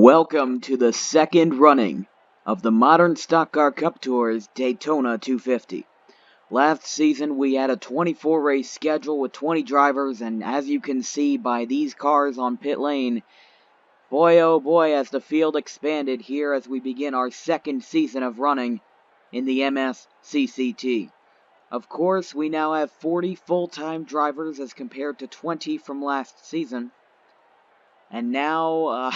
Welcome to the second running of the Modern Stock Car Cup Tour's Daytona 250. Last season we had a 24 race schedule with 20 drivers, and as you can see by these cars on pit lane, boy oh boy has the field expanded here as we begin our second season of running in the MSCCT. Of course, we now have 40 full-time drivers as compared to 20 from last season. And now,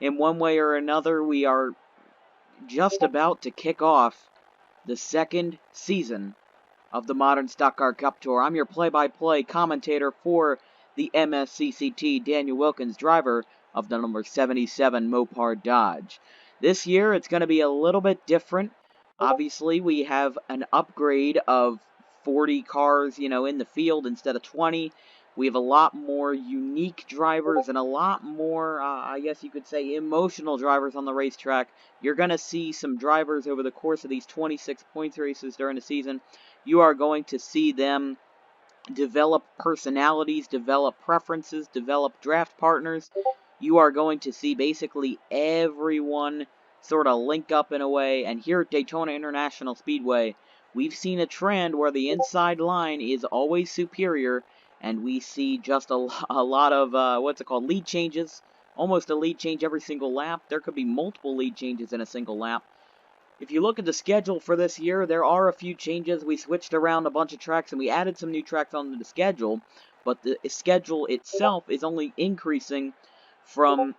in one way or another, we are just about to kick off the second season of the Modern Stock Car Cup Tour. I'm your play-by-play commentator for the MSCCT, Daniel Wilkins, driver of the number 77 Mopar Dodge. This year, it's going to be a little bit different. Obviously, we have an upgrade of 40 cars, in the field instead of 20. We have a lot more unique drivers and a lot more, I guess you could say, emotional drivers on the racetrack. You're going to see some drivers over the course of these 26 points races during the season. You are going to see them develop personalities, develop preferences, develop draft partners. You are going to see basically everyone sort of link up in a way. And here at Daytona International Speedway, we've seen a trend where the inside line is always superior. And we see just a lot of, lead changes. Almost a lead change every single lap. There could be multiple lead changes in a single lap. If you look at the schedule for this year, there are a few changes. We switched around a bunch of tracks and we added some new tracks onto the schedule. But the schedule itself is only increasing from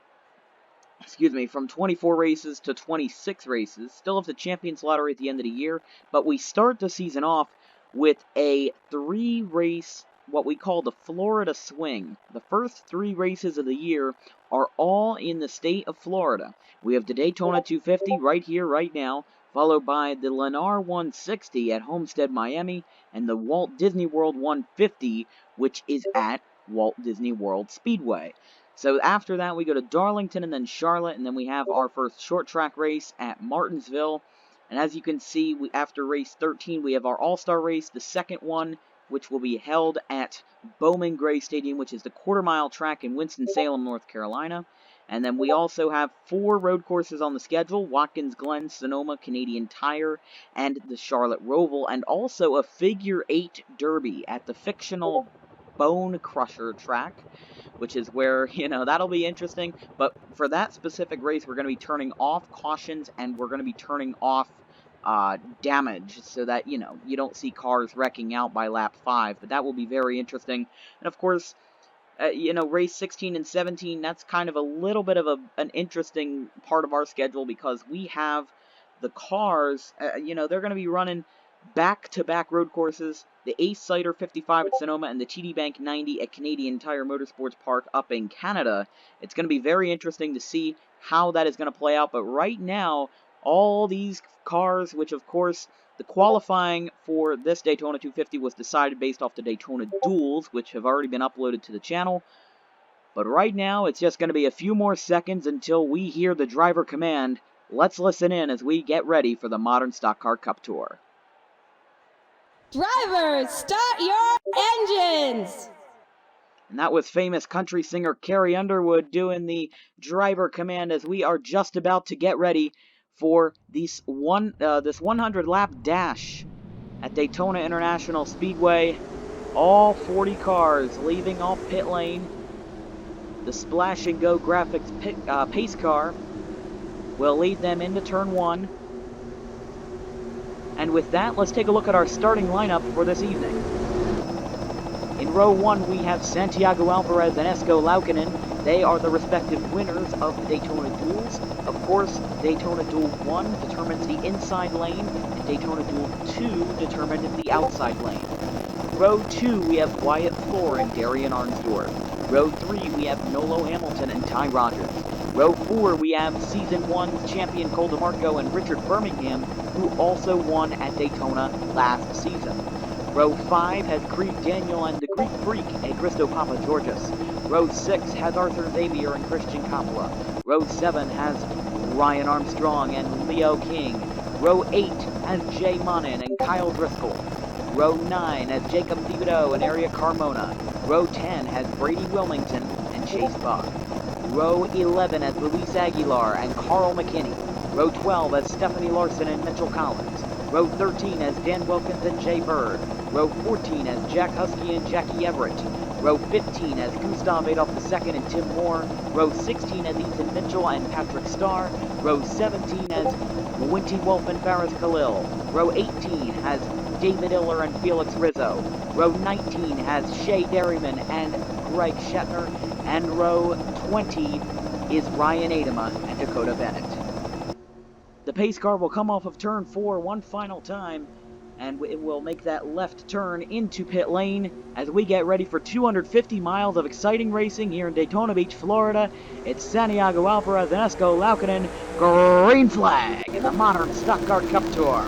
24 races to 26 races. Still have the Champions Lottery at the end of the year. But we start the season off with a 3-race, what we call the Florida Swing. The first 3 races of the year are all in the state of Florida. We have the Daytona 250 right here, right now, followed by the Lennar 160 at Homestead, Miami, and the Walt Disney World 150, which is at Walt Disney World Speedway. So after that, we go to Darlington and then Charlotte, and then we have our first short track race at Martinsville. And as you can see, after race 13, we have our All-Star race, the second one, which will be held at Bowman Gray Stadium, which is the quarter-mile track in Winston-Salem, North Carolina. And then we also have 4 road courses on the schedule: Watkins Glen, Sonoma, Canadian Tire, and the Charlotte Roval, and also a Figure 8 Derby at the fictional Bone Crusher track, which is where, that'll be interesting. But for that specific race, we're going to be turning off cautions, and we're going to be turning off damage, so that, you don't see cars wrecking out by lap 5, but that will be very interesting. And of course, race 16 and 17, that's kind of a little bit of an interesting part of our schedule, because we have the cars, they're going to be running back-to-back road courses, the Ace Cider 55 at Sonoma and the TD Bank 90 at Canadian Tire Motorsports Park up in Canada. It's going to be very interesting to see how that is going to play out, but right now, all these cars, which of course the qualifying for this Daytona 250 was decided based off the Daytona duels, which have already been uploaded to the channel. But right now, it's just going to be a few more seconds until we hear the driver command. Let's listen in as we get ready for the Modern Stock Car Cup Tour. Drivers, start your engines! And that was famous country singer Carrie Underwood doing the driver command as we are just about to get ready for this 100-lap dash at Daytona International Speedway. All 40 cars leaving off pit lane. The Splash and Go Graphics pace car will lead them into turn 1. And with that, let's take a look at our starting lineup for this evening. In row 1, we have Santiago Alvarez and Esko Laukkanen. They are the respective winners of the Daytona Duels. Of course, Daytona Duel 1 determines the inside lane, and Daytona Duel 2 determines the outside lane. Row 2, we have Wyatt Floor and Darian Arnsdorf. Row 3, we have Nolo Hamilton and Ty Rogers. Row 4, we have Season 1's champion Cole DeMarco and Richard Birmingham, who also won at Daytona last season. Row 5 has Creed Daniel and the Greek Freak and Christo Papageorgis. Row 6 has Arthur Xavier and Christian Coppola. Row 7 has Ryan Armstrong and Leo King. Row 8 has Jay Monin and Kyle Driscoll. Row 9 has Jacob Thibodeau and Aria Carmona. Row 10 has Brady Wilmington and Chase Buck. Row 11 as Luis Aguilar and Carl McKinney. Row 12 as Stephanie Larson and Mitchell Collins. Row 13 as Dan Wilkins and Jay Bird. Row 14 as Jack Husky and Jackie Everett. Row 15 as Gustav Adolf II and Tim Moore. Row 16 as Ethan Mitchell and Patrick Starr. Row 17 as Winty Wolf and Faris Khalil. Row 18 has David Iller and Felix Rizzo. Row 19 has Shea Derryman and Greg Shetner. And row 20 is Ryan Adema and Dakota Bennett. The pace car will come off of turn 4 one final time, and it will make that left turn into pit lane as we get ready for 250 miles of exciting racing here in Daytona Beach, Florida. It's Santiago Alvarez and Esko Laukkanen, green flag in the modern Stock Car Cup Tour.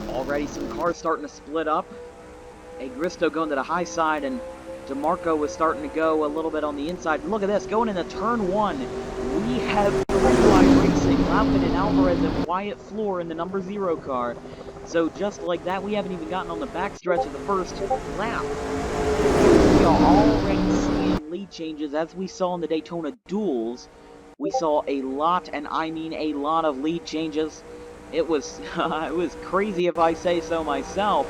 Already some cars starting to split up. Agristo going to the high side, and DeMarco was starting to go a little bit on the inside. Look at this, going into turn 1, we have three-wide racing. Laukkanen, Alvarez, and Wyatt Floor in the number 0 car. So just like that, we haven't even gotten on the backstretch of the first lap. We are already seeing lead changes as we saw in the Daytona duels. We saw a lot, and I mean a lot of lead changes. It was crazy if I say so myself.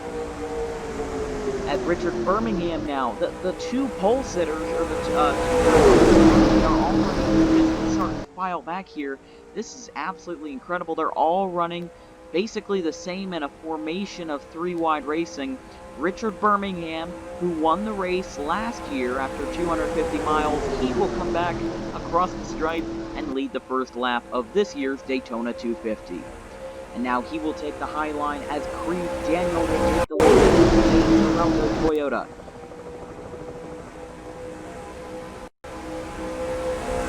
At Richard Birmingham now, the two pole sitters, or the two are already starting to file back here. This is absolutely incredible. They're all running basically the same in a formation of three-wide racing. Richard Birmingham, who won the race last year after 250 miles, he will come back across the stripe and lead the first lap of this year's Daytona 250. And now he will take the high line as Creed Daniel will take the lead in Toyota.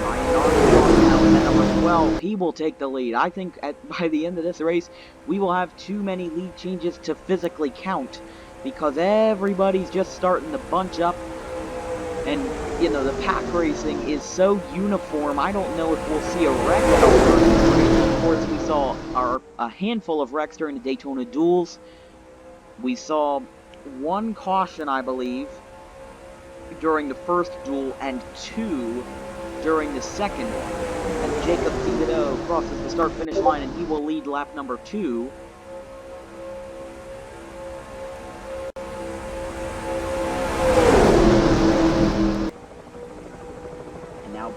Ryan Armstrong now in at number 12. He will take the lead. I think by the end of this race, we will have too many lead changes to physically count, because everybody's just starting to bunch up. And, you know, the pack racing is so uniform, I don't know if we'll see a wreck during this race. Of course, we saw a handful of wrecks during the Daytona duels. We saw one caution, I believe, during the first duel, and 2 during the second one. As Jacob Thibodeau crosses the start-finish line, and he will lead lap number 2.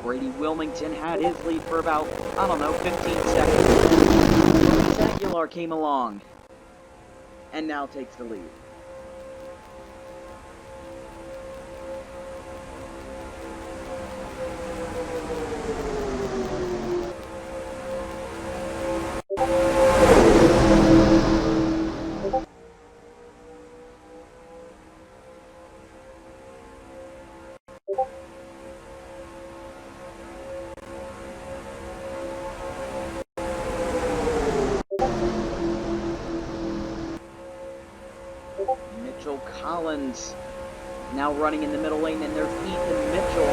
Brady Wilmington had his lead for about, I don't know, 15 seconds. Aguilar came along and now takes the lead. Mitchell Collins now running in the middle lane, and there's Ethan Mitchell.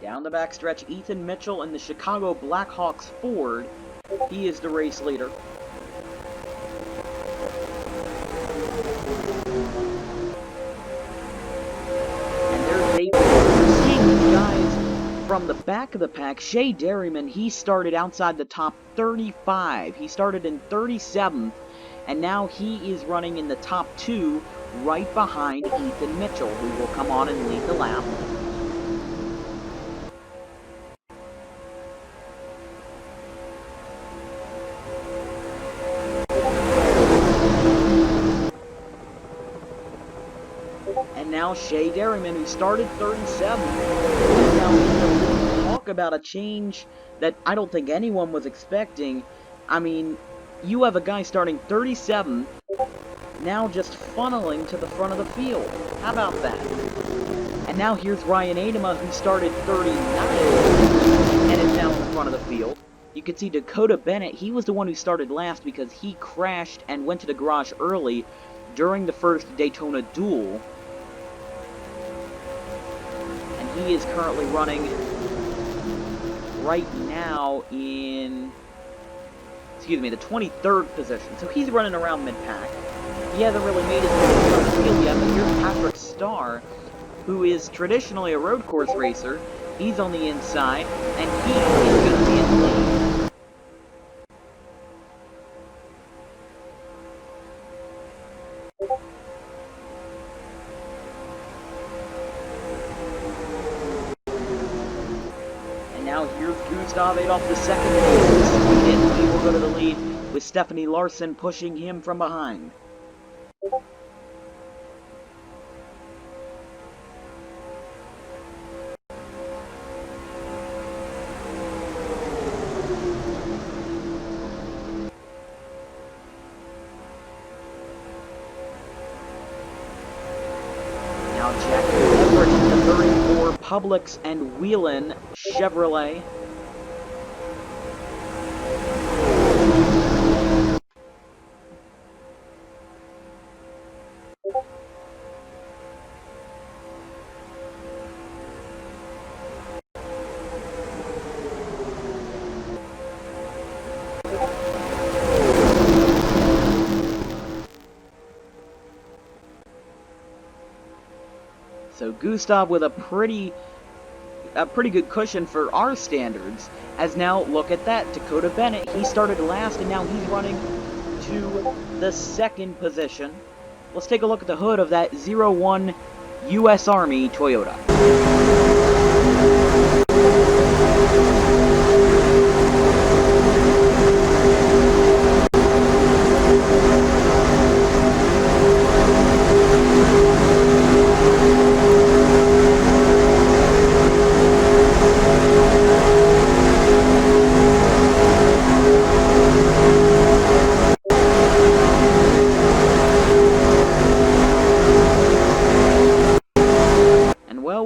Down the backstretch, Ethan Mitchell in the Chicago Blackhawks Ford. He is the race leader. Seeing these guys from the back of the pack, Shea Derryman, he started outside the top 35. He started in 37th, and now he is running in the top 2, right behind Ethan Mitchell, who will come on and lead the lap. And now Shea Derryman, who started 37, is now in the lead. Talk about a change that I don't think anyone was expecting. I mean, you have a guy starting 37, now just funneling to the front of the field. How about that? And now here's Ryan Adema, who started 39, and is now in the front of the field. You can see Dakota Bennett, he was the one who started last because he crashed and went to the garage early during the first Daytona duel. He is currently running right now in excuse me, the 23rd position. So he's running around mid-pack. He hasn't really made his way to the field yet, but here's Patrick Starr, who is traditionally a road course racer. He's on the inside, and he is going to be in the lead. And now here's Gustav Adolf the second. He will go to the lead with Stephanie Larson pushing him from behind. Now Jack Everett in the 34 Publix and Whelan Chevrolet. So Gustav with a pretty good cushion for our standards. As now, look at that, Dakota Bennett, he started last and now he's running to the second position. Let's take a look at the hood of that 01 U.S. Army Toyota.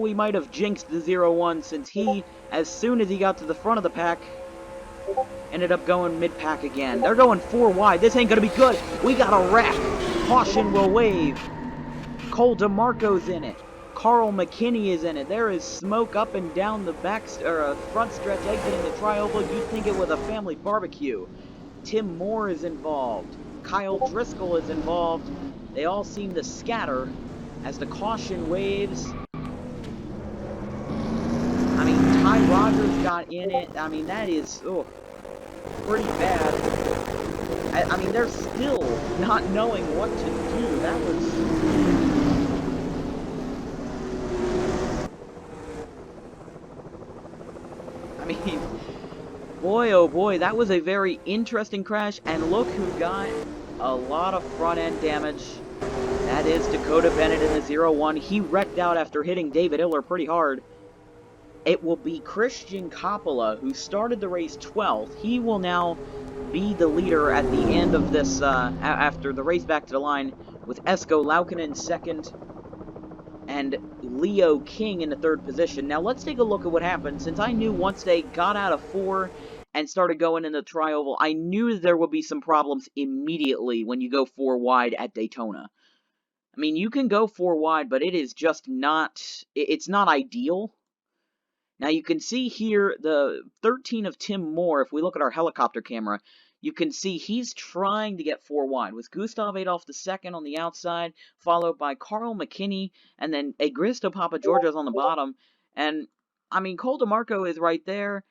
We might have jinxed the 01 since he, as soon as he got to the front of the pack, ended up going mid-pack again. They're going 4 wide. This ain't gonna be good. We got a wreck. Caution will wave. Cole DeMarco's in it. Carl McKinney is in it. There is smoke up and down the front stretch exiting the tri-oval. You'd think it was a family barbecue. Tim Moore is involved. Kyle Driscoll is involved. They all seem to scatter as the caution waves. I mean, Ty Rogers got in it. I mean, that is pretty bad. I mean, they're still not knowing what to do. That was... I mean, boy, oh boy, that was a very interesting crash. And look who got a lot of front-end damage. That is Dakota Bennett in the 01. He wrecked out after hitting David Iller pretty hard. It will be Christian Coppola, who started the race 12th. He will now be the leader at the end of this, after the race back to the line, with Esko Laukkanen second, and Leo King in the third position. Now, let's take a look at what happened. Since I knew once they got out of 4 and started going in the tri-oval, I knew there would be some problems immediately when you go 4 wide at Daytona. I mean, you can go 4 wide, but it is just not, it's not ideal. Now you can see here the 13 of Tim Moore. If we look at our helicopter camera, you can see he's trying to get 4 wide with Gustav Adolf II on the outside, followed by Carl McKinney, and then Agristo Papageorgios on the bottom. And, I mean, Cole DeMarco is right there,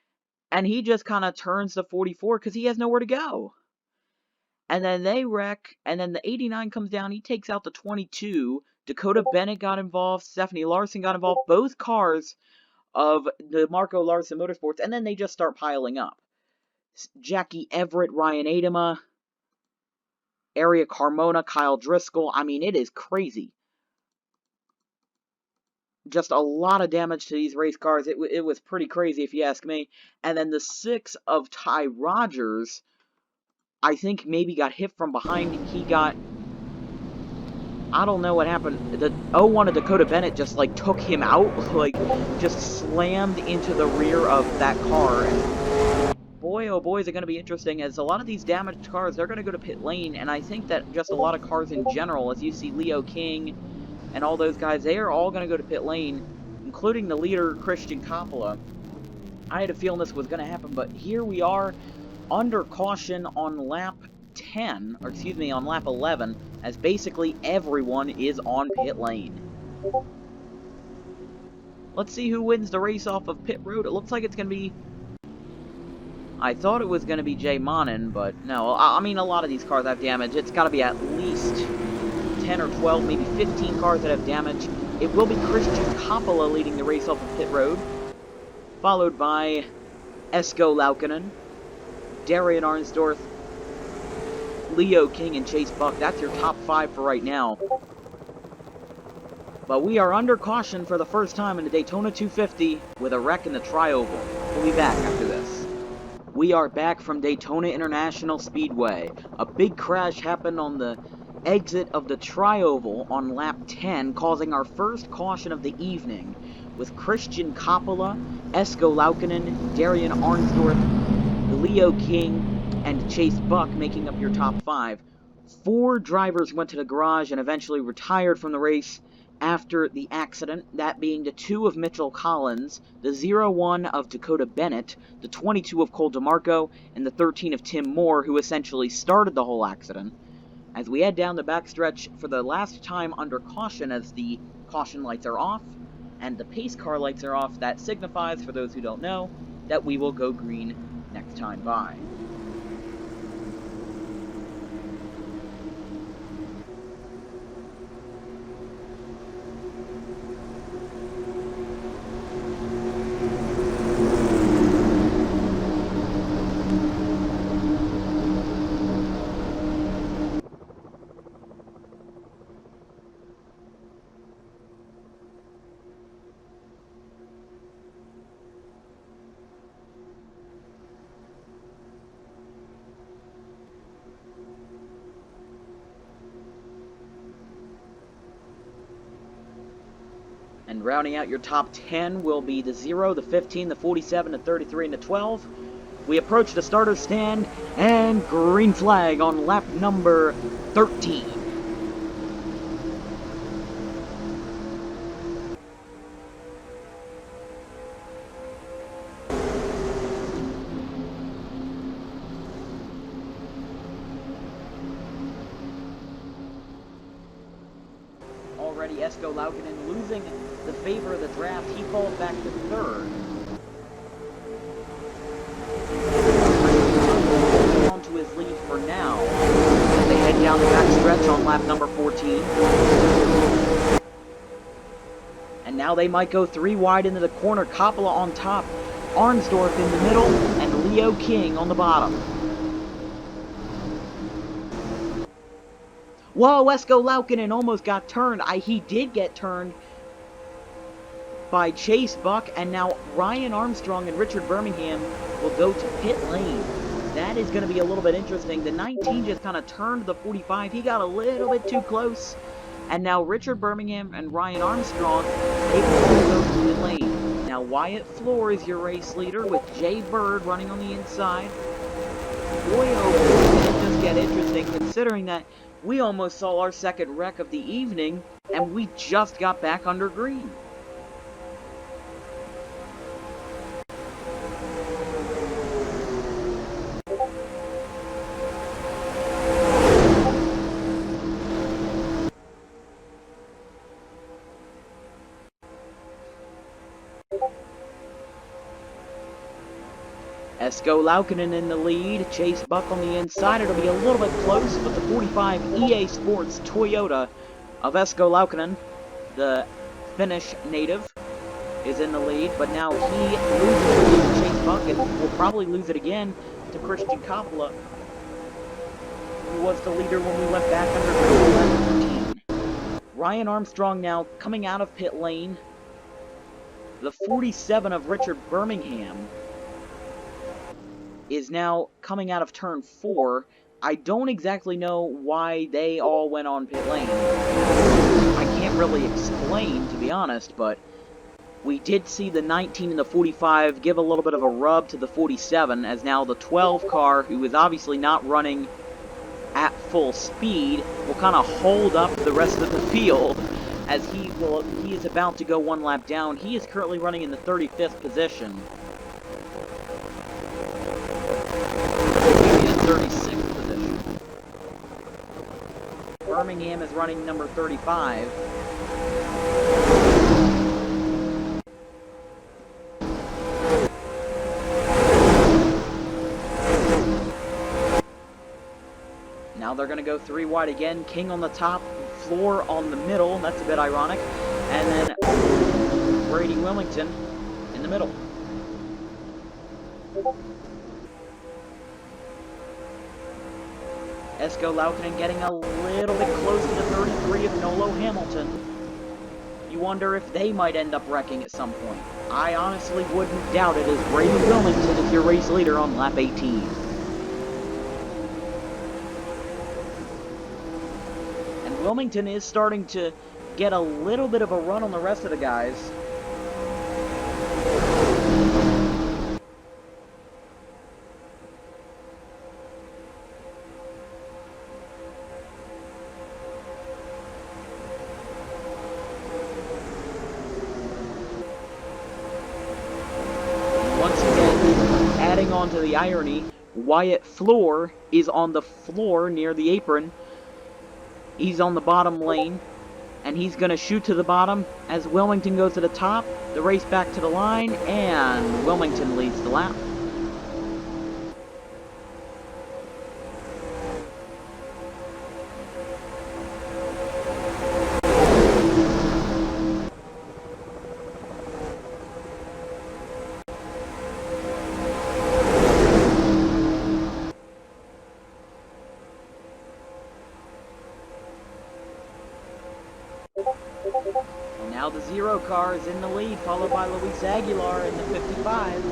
and he just kind of turns to 44 because he has nowhere to go. And then they wreck, and then the 89 comes down, he takes out the 22. Dakota Bennett got involved, Stephanie Larson got involved, both cars of the Marco Larson Motorsports, and then they just start piling up. Jackie Everett, Ryan Adema, Aria Carmona, Kyle Driscoll. I mean, it is crazy. Just a lot of damage to these race cars. It was pretty crazy, if you ask me. And then the 6 of Ty Rogers, I think maybe got hit from behind. He got... I don't know what happened. The 01 of Dakota Bennett just, like, took him out. Like, just slammed into the rear of that car. And boy, oh boy, is it going to be interesting. As a lot of these damaged cars, they're going to go to pit lane. And I think that just a lot of cars in general, as you see Leo King and all those guys, they are all going to go to pit lane, including the leader, Christian Coppola. I had a feeling this was going to happen, but here we are. under caution on lap 10, or excuse me, on lap 11, as basically everyone is on pit lane. Let's see who wins the race off of pit road. It looks like it's going to be... I thought it was going to be Jay Monin, but no. I mean, a lot of these cars have damage. It's got to be at least 10 or 12, maybe 15 cars that have damage. It will be Christian Coppola leading the race off of pit road, followed by Esko Laukkanen, Darian Arnsdorf, Leo King, and Chase Buck. That's your top 5 for right now. But we are under caution for the first time in the Daytona 250 with a wreck in the tri-oval. We'll be back after this. We are back from Daytona International Speedway. A big crash happened on the exit of the tri-oval on lap 10, causing our first caution of the evening, with Christian Coppola, Esko Laukkanen, Darian Arnsdorf, Leo King, and Chase Buck making up your top 5. 4 drivers went to the garage and eventually retired from the race after the accident, that being the 2 of Mitchell Collins, the 01 of Dakota Bennett, the 22 of Cole DeMarco, and the 13 of Tim Moore, who essentially started the whole accident. As we head down the backstretch for the last time under caution, as the caution lights are off and the pace car lights are off, that signifies, for those who don't know, that we will go green next time by. And rounding out your top 10 will be the 0, the 15, the 47, the 33, and the 12. We approach the starter's stand, and green flag on lap number 13. Already Esko Laukkanen losing the favor of the draft. He falls back to 3rd. Onto his lead for now. As they head down the backstretch on lap number 14. And now they might go 3 wide into the corner. Coppola on top, Arnsdorf in the middle, and Leo King on the bottom. Whoa, Esko Laukkanen almost got turned. He did get turned by Chase Buck, and now Ryan Armstrong and Richard Birmingham will go to pit lane. That is going to be a little bit interesting. The 19 just kind of turned the 45. He got a little bit too close. And now Richard Birmingham and Ryan Armstrong, they will go to pit lane. Now Wyatt Floor is your race leader with Jay Bird running on the inside. Boy, oh boy, did it just get interesting, considering that we almost saw our second wreck of the evening, and we just got back under green. Esko Laukkanen in the lead, Chase Buck on the inside. It'll be a little bit close, but the 45 EA Sports Toyota of Esko Laukkanen, the Finnish native, is in the lead, but now he loses the lead to Chase Buck and will probably lose it again to Christian Coppola, who was the leader when we went back under 13. Ryan Armstrong now coming out of pit lane. The 47 of Richard Birmingham is now coming out of turn 4. I don't exactly know why they all went on pit lane. I can't really explain, to be honest, but we did see the 19 and the 45 give a little bit of a rub to the 47, as now the 12 car, who is obviously not running at full speed, will kind of hold up the rest of the field, as he is about to go 1 lap down. He is currently running in the 35th position. 36th position. Birmingham is running number 35. Now they're going to go 3 wide again. King on the top, Floor on the middle. That's a bit ironic. And then Brady Wilmington in the middle. Esko Laukkanen getting a little bit close to the 33 of Nolo Hamilton. You wonder if they might end up wrecking at some point. I honestly wouldn't doubt it, as Brady Wilmington is your race leader on lap 18. And Wilmington is starting to get a little bit of a run on the rest of the guys. To the irony, Wyatt Floor is on the floor near the apron. He's on the bottom lane, and he's going to shoot to the bottom as Wilmington goes to the top. The race back to the line, and Wilmington leads the lap. Now the 0 car is in the lead, followed by Luis Aguilar in the 55.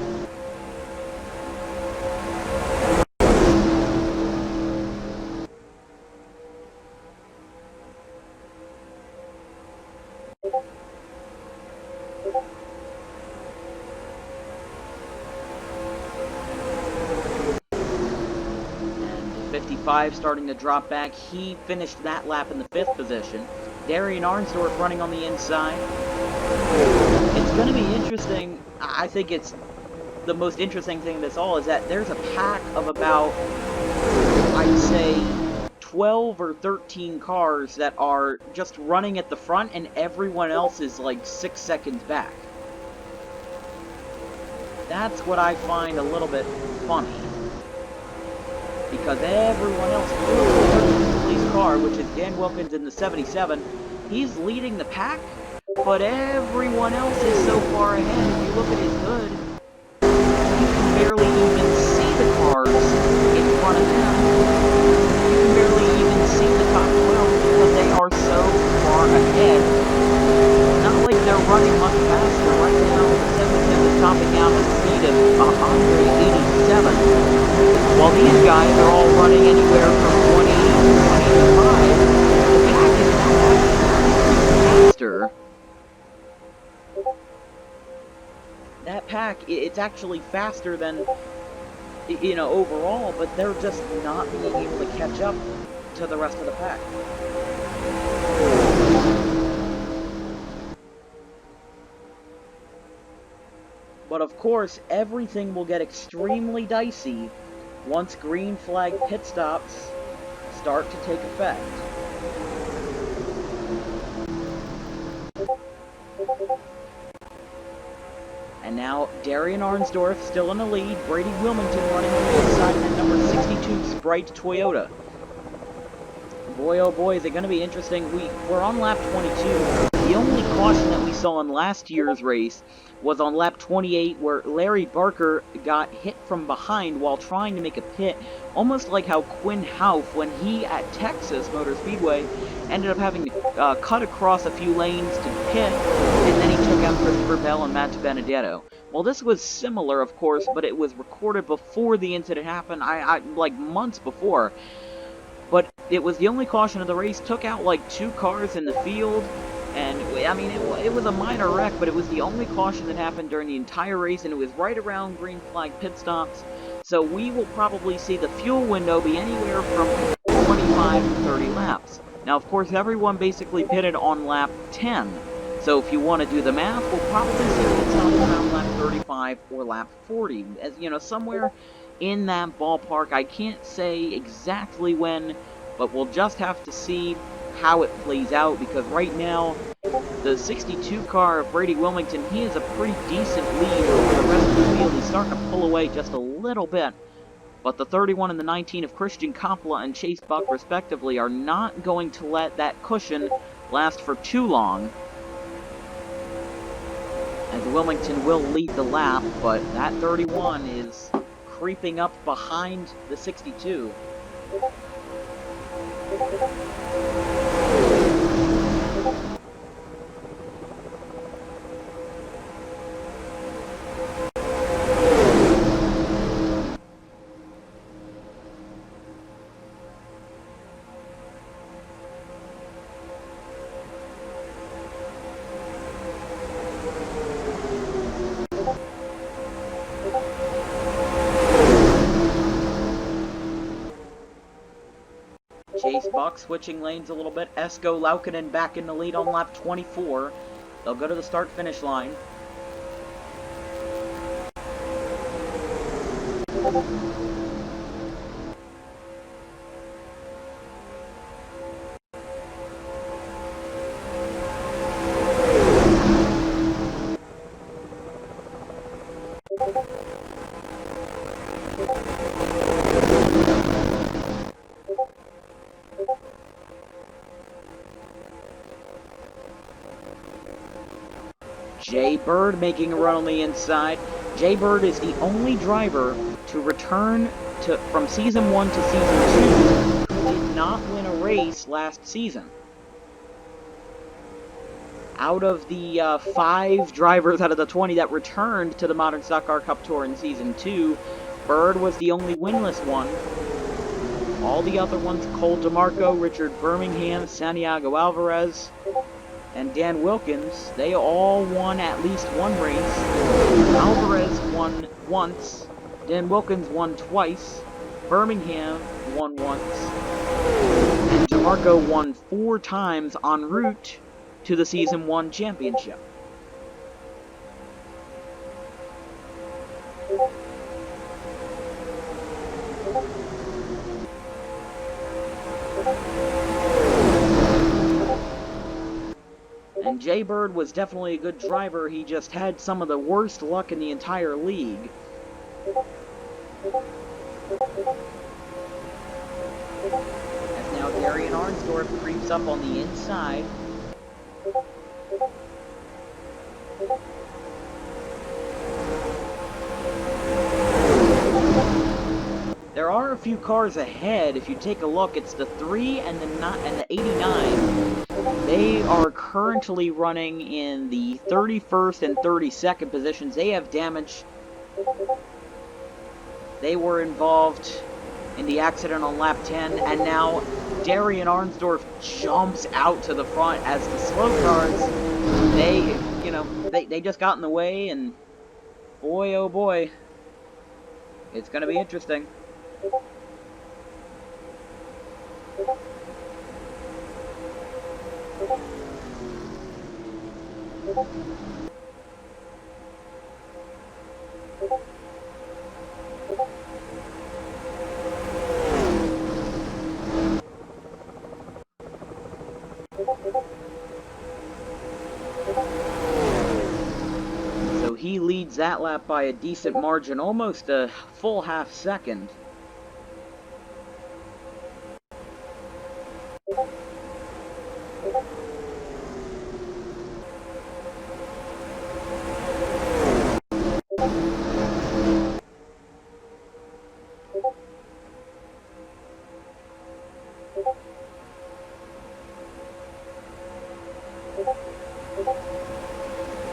And the 55 starting to drop back. He finished that lap in the 5th position. Darian Arnsdorf running on the inside. It's going to be interesting. I think it's the most interesting thing of this all is that there's a pack of about, I'd say, 12 or 13 cars that are just running at the front, and everyone else is like 6 seconds back. That's what I find a little bit funny. Because everyone else, the police car, which is Dan Wilkins in the 77, he's leading the pack, but everyone else is so far ahead. If you look at his hood, you can barely even see the cars in front of him. You can barely even see the top 12 because they are so far ahead. Not like they're running much faster. Right now, the 77 is topping out at a speed of 187. While these guys are all running anywhere from 20 to 25, the pack is not actually faster. That pack, it's actually faster than, you know, overall, but they're just not being able to catch up to the rest of the pack. But of course, everything will get extremely dicey once green flag pit stops start to take effect. And now Darian Arnsdorf still in the lead, Brady Wilmington running on the inside, and number 62 Sprite Toyota. Boy oh boy, is it going to be interesting. We're on lap 22. The only caution that we saw in last year's race was on lap 28, where Larry Barker got hit from behind while trying to make a pit, almost like how Quinn Houff, when he at Texas Motor Speedway, ended up having to cut across a few lanes to pit, and then he took out Christopher Bell and Matt Benedetto. Well, this was similar, of course, but it was recorded before the incident happened, like months before. But it was the only caution of the race, took out like 2 cars in the field, and I mean, it was a minor wreck, but it was the only caution that happened during the entire race, and it was right around green flag pit stops. So we will probably see the fuel window be anywhere from 25 to 30 laps. Now, of course, everyone basically pitted on lap 10. So if you want to do the math, we'll probably see pit stops around lap 35 or lap 40. As you know, somewhere in that ballpark. I can't say exactly when, but we'll just have to see how it plays out, because right now, the 62 car of Brady Wilmington, he has a pretty decent lead over the rest of the field. He's starting to pull away just a little bit, but the 31 and the 19 of Christian Coppola and Chase Buck, respectively, are not going to let that cushion last for too long, as Wilmington will lead the lap, but that 31 is creeping up behind the 62. Chase Buck switching lanes a little bit. Esko Laukkanen back in the lead on lap 24. They'll go to the start-finish line. Jay Bird making a run on the inside. Jay Bird is the only driver to return from Season 1 to Season 2 who did not win a race last season. Out of the 5 drivers out of the 20 that returned to the Modern Stock Car Cup Tour in Season 2, Bird was the only winless one. All the other ones, Cole DeMarco, Richard Birmingham, Santiago Alvarez, and Dan Wilkins, they all won at least one race. Alvarez won once, Dan Wilkins won twice, Birmingham won once, and DeMarco won 4 times en route to the Season 1 championship. And Jay Bird was definitely a good driver, he just had some of the worst luck in the entire league. As now Darian Arnsdorf creeps up on the inside. There are a few cars ahead. If you take a look, it's the 3 and the 89. They are currently running in the 31st and 32nd positions. They have damage. They were involved in the accident on lap 10, and now Darian Arnsdorf jumps out to the front as the slow cars, they just got in the way, and boy, oh boy, it's going to be interesting. So he leads that lap by a decent margin, almost a full half second.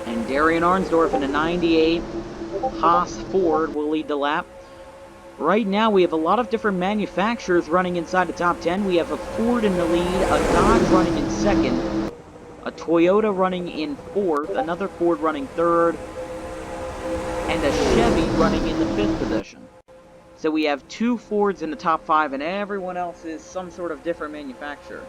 And Darian Arnsdorf in a 98 Haas Ford will lead the lap. Right now we have a lot of different manufacturers running inside the top 10. We have a Ford in the lead, a Dodge running in second, a Toyota running in fourth, another Ford running third, and a Chevy running in the 5th position. So we have 2 Fords in the top 5, and everyone else is some sort of different manufacturer.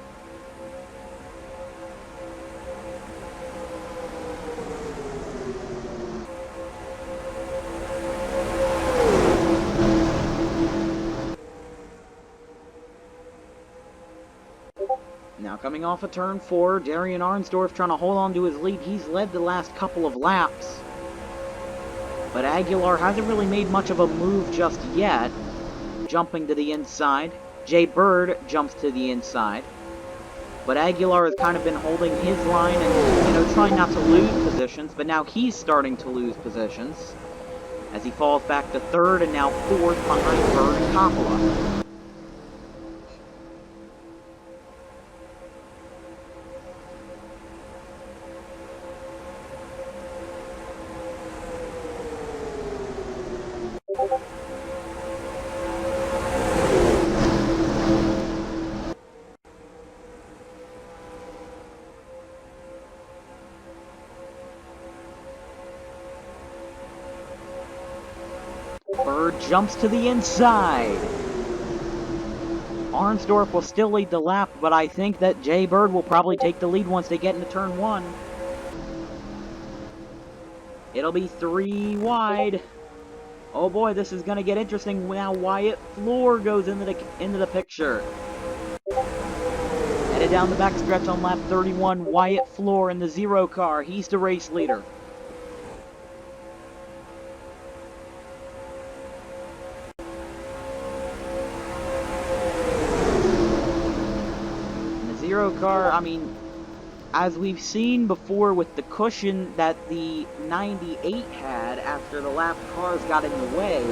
Now coming off of turn 4, Darian Arnsdorf trying to hold on to his lead. He's led the last couple of laps. But Aguilar hasn't really made much of a move just yet. Jumping to the inside. Jay Bird jumps to the inside. But Aguilar has kind of been holding his line and, trying not to lose positions. But now he's starting to lose positions as he falls back to 3rd and now 4th behind Bird and Coppola. Bird jumps to the inside. Arnsdorf will still lead the lap, but I think that Jay Bird will probably take the lead once they get into turn 1. It'll be 3 wide. Oh boy, this is going to get interesting. Now Wyatt Floor goes into the picture. Headed down the backstretch on lap 31, Wyatt Floor in the 0 car. He's the race leader. Car, I mean, as we've seen before with the cushion that the 98 had after the lap cars got in the way,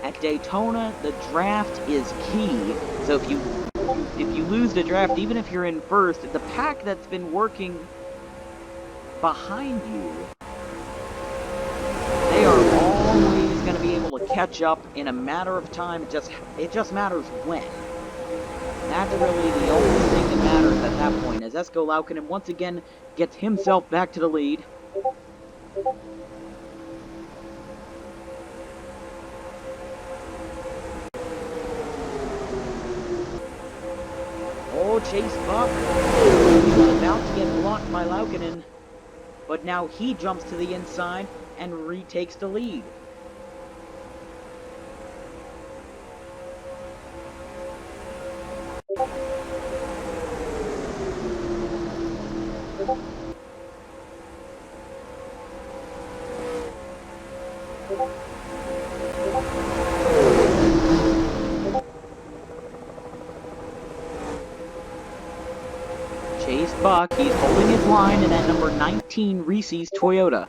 at Daytona, the draft is key. So if you lose the draft, even if you're in first, the pack that's been working behind you, they are always going to be able to catch up in a matter of time. It just matters when. That's really the only thing that matters at that point, as Esko Laukkanen once again gets himself back to the lead. Oh, Chase Buck. He was about to get blocked by Laukkanen, but now he jumps to the inside and retakes the lead. Chase Buck, he's holding his line in that number 19 Reese's Toyota.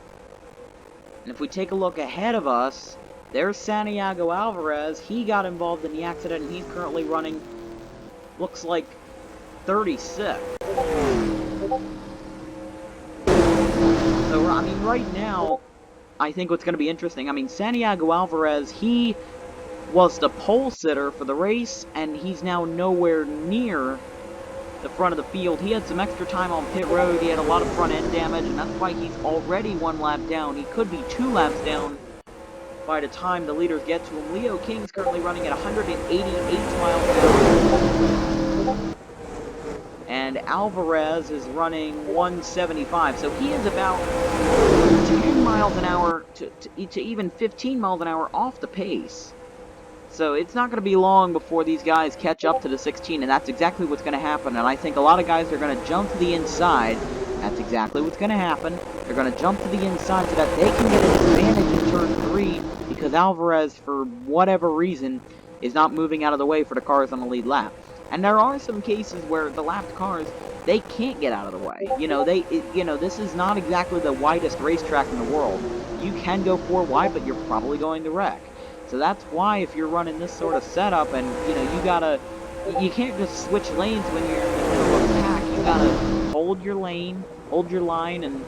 And if we take a look ahead of us, there's Santiago Alvarez. He got involved in the accident and he's currently running, looks like, 36. So, I mean, right now, I think what's going to be interesting, I mean, Santiago Alvarez, he was the pole sitter for the race, and he's now nowhere near the front of the field. He had some extra time on pit road, he had a lot of front end damage, and that's why he's already 1 lap down. He could be 2 laps down by the time the leaders get to him. Leo King's currently running at 188 miles an hour. And Alvarez is running 175, so he is about 10 miles an hour to even 15 miles an hour off the pace. So it's not going to be long before these guys catch up to the 16, and that's exactly what's going to happen. And I think a lot of guys are going to jump to the inside. That's exactly what's going to happen. They're going to jump to the inside so that they can get an advantage in turn 3, because Alvarez, for whatever reason, is not moving out of the way for the cars on the lead lap. And there are some cases where the lapped cars, they can't get out of the way. This is not exactly the widest racetrack in the world. You can go 4 wide, but you're probably going to wreck. So that's why if you're running this sort of setup and, you can't just switch lanes when you're in the middle of the pack. You gotta hold your lane, hold your line, and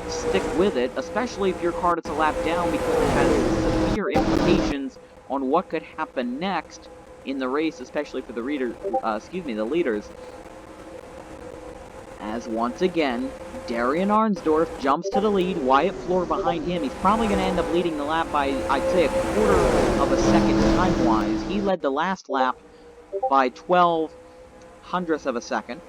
stick with it, especially if your car is a lap down, because it has severe implications on what could happen next in the race, especially for the leaders. As once again, Darian Arnsdorf jumps to the lead, Wyatt Floor behind him. He's probably going to end up leading the lap by, I'd say, a quarter of a second time-wise. He led the last lap by 12 hundredths of a second.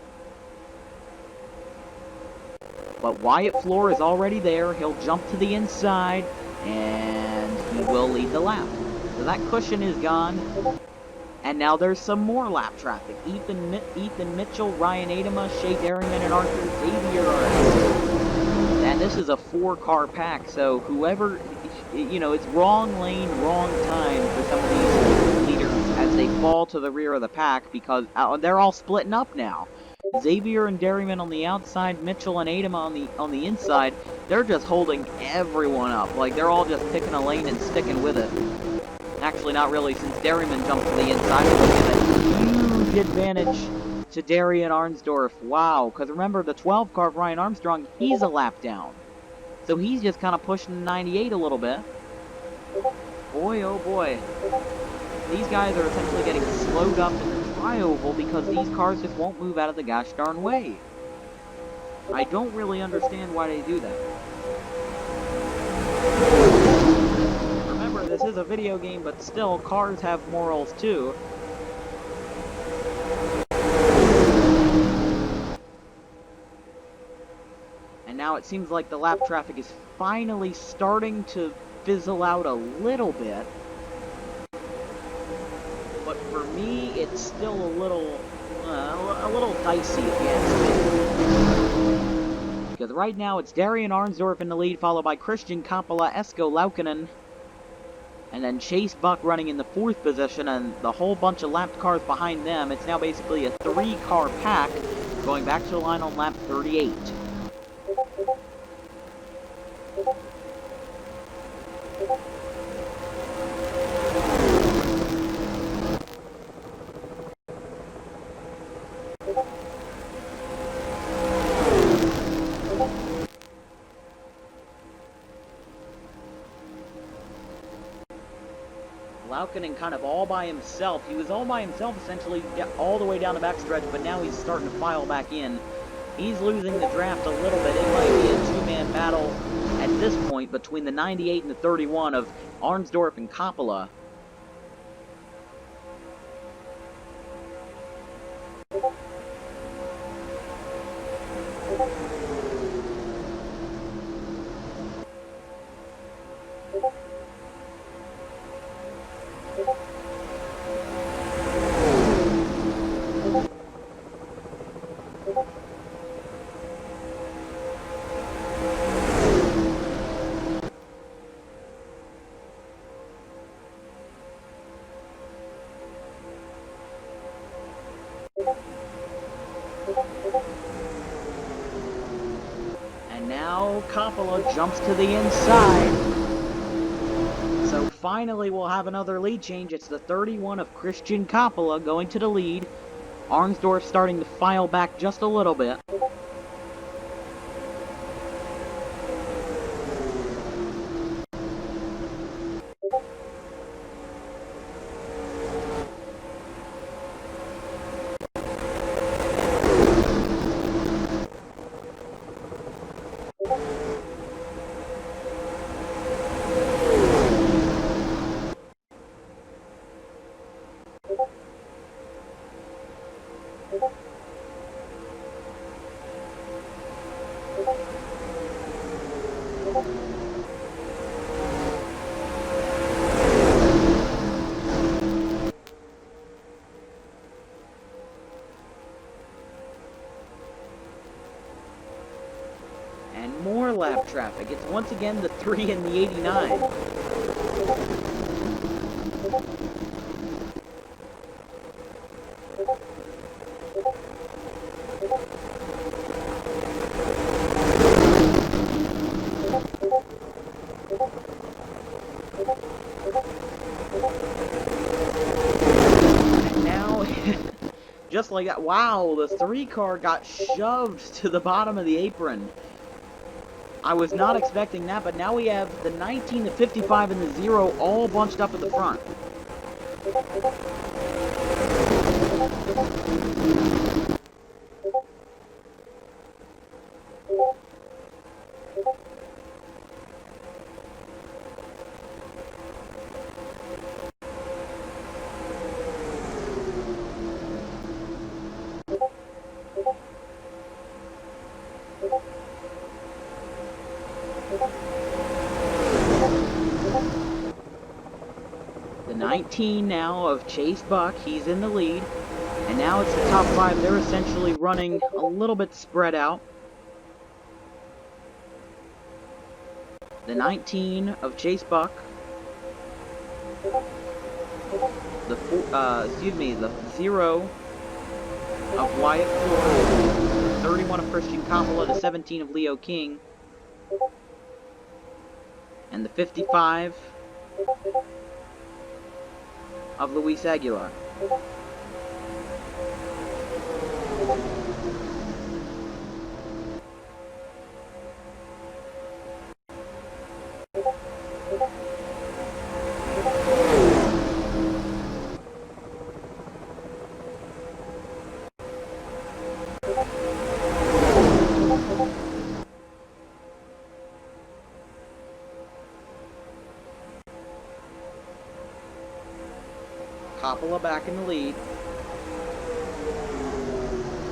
But Wyatt Floor is already there. He'll jump to the inside, and he will lead the lap. So that cushion is gone. And now there's some more lap traffic. Ethan Mitchell, Ryan Adema, Shea Derryman, and Arthur Xavier are in. And this is a 4-car pack, so whoever, it's wrong lane, wrong time for some of these leaders as they fall to the rear of the pack because they're all splitting up now. Xavier and Derryman on the outside, Mitchell and Adema on the inside. They're just holding everyone up. Like, they're all just picking a lane and sticking with it. Actually, not really, since Derryman jumped to the inside. A huge advantage to Darian Arnsdorf. Wow, because remember, the 12-car of Ryan Armstrong, he's a lap down. So he's just kind of pushing 98 a little bit. Boy, oh boy. These guys are essentially getting slowed up in the tri-oval because these cars just won't move out of the gosh darn way. I don't really understand why they do that. Remember, this is a video game, but still, cars have morals too. And now it seems like the lap traffic is finally starting to fizzle out a little bit. But for me, it's still a little dicey, if you ask me. Because right now, it's Darian Arnsdorf in the lead, followed by Christian Coppola, Esko Laukkanen, and then Chase Buck running in the 4th position, and the whole bunch of lapped cars behind them. It's now basically a 3-car pack, going back to the line on lap 38. Laukkanen kind of all by himself. He was all by himself essentially all the way down the backstretch, but now he's starting to file back in. He's losing the draft a little bit. It might be a 2-man battle at this point between the 98 and the 31 of Arnsdorf and Coppola. And now Coppola jumps to the inside. So finally we'll have another lead change. It's the 31 of Christian Coppola going to the lead. Arnsdorf starting to file back just a little bit. And more lap traffic. It's once again the 3 and the 89. And now, just like that, wow, the 3-car got shoved to the bottom of the apron. I was not expecting that, but now we have the 19, the 55, and the 0 all bunched up at the front. The 19 now of Chase Buck. He's in the lead. And now it's the top 5. They're essentially running a little bit spread out. The 19 of Chase Buck. The 0 of Wyatt Ford. The 31 of Christian Coppola. The 17 of Leo King. And the 55 of Luis Aguilar. Coppola back in the lead.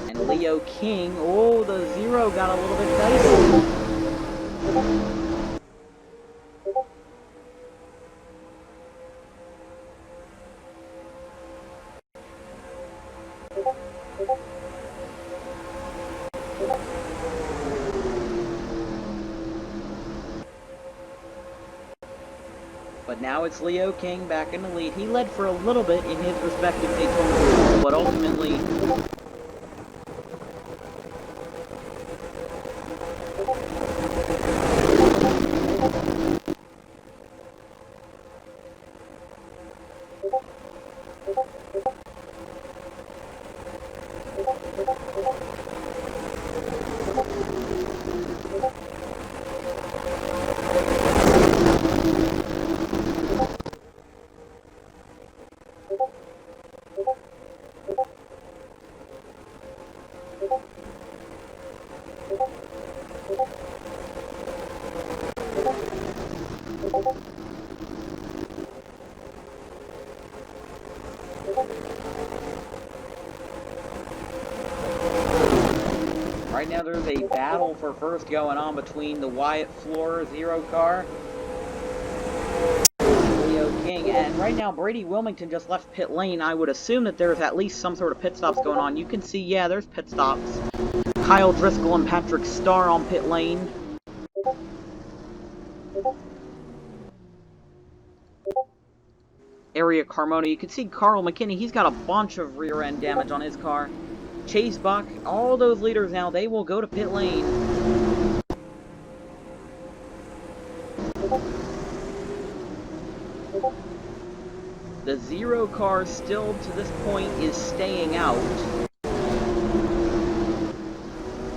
And Leo King, oh, the 0 got a little bit dicey. But now it's Leo King back in the lead. He led for a little bit in his respective Daytona, but ultimately right now there's a battle for first going on between the Wyatt Floor 0 car, Leo King, and right now Brady Wilmington just left pit lane. I would assume that there's at least some sort of pit stops going on. You can see, yeah, there's pit stops. Kyle Driscoll and Patrick Starr on pit lane. Area Carmona, you can see Carl McKinney, he's got a bunch of rear end damage on his car. Chase Buck, all those leaders now, they will go to pit lane. The 0 car still to this point is staying out,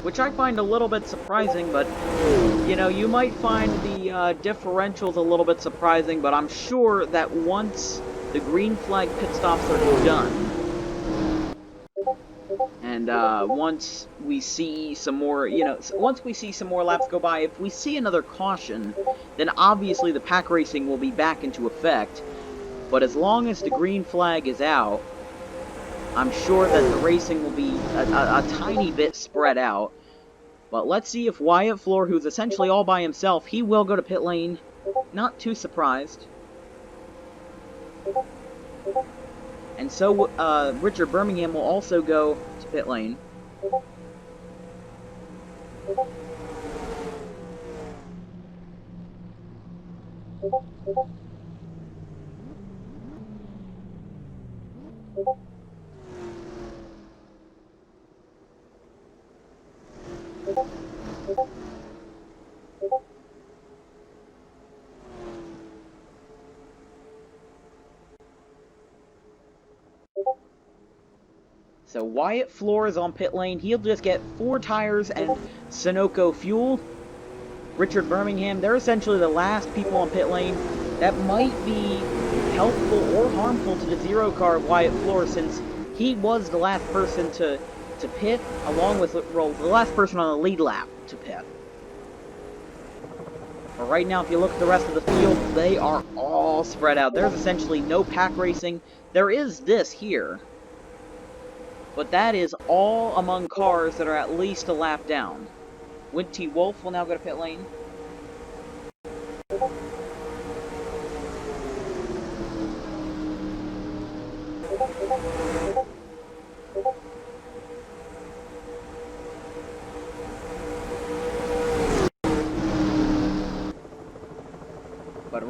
which I find a little bit surprising, but you know, you might find the differentials a little bit surprising, but I'm sure that once the green flag pit stops are done, and once we see some more, you know, once we see some more laps go by, if we see another caution, then obviously the pack racing will be back into effect. But as long as the green flag is out, I'm sure that the racing will be a tiny bit spread out. But let's see if Wyatt Floor, who's essentially all by himself, he will go to pit lane. Not too surprised. And so Richard Birmingham will also go to pit lane. So Wyatt Floor is on pit lane. He'll just get 4 tires and Sunoco fuel. Richard Birmingham, they're essentially the last people on pit lane. That might be helpful or harmful to the 0 car of Wyatt Floor, since he was the last person to pit, along with the last person on the lead lap to pit. But right now, if you look at the rest of the field, they are all spread out. There's essentially no pack racing. There is this here, but that is all among cars that are at least a lap down. Wint T. Wolf will now go to pit lane.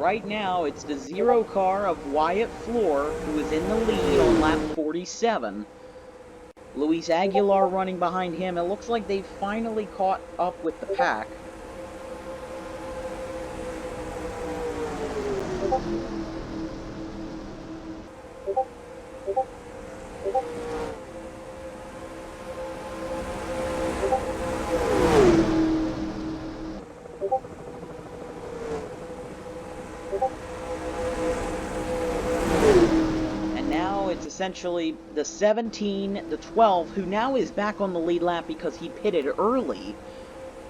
right now, it's the 0 car of Wyatt Floor, who is in the lead on lap 47. Luis Aguilar running behind him. It looks like they've finally caught up with the pack. Essentially the 17, the 12, who now is back on the lead lap because he pitted early.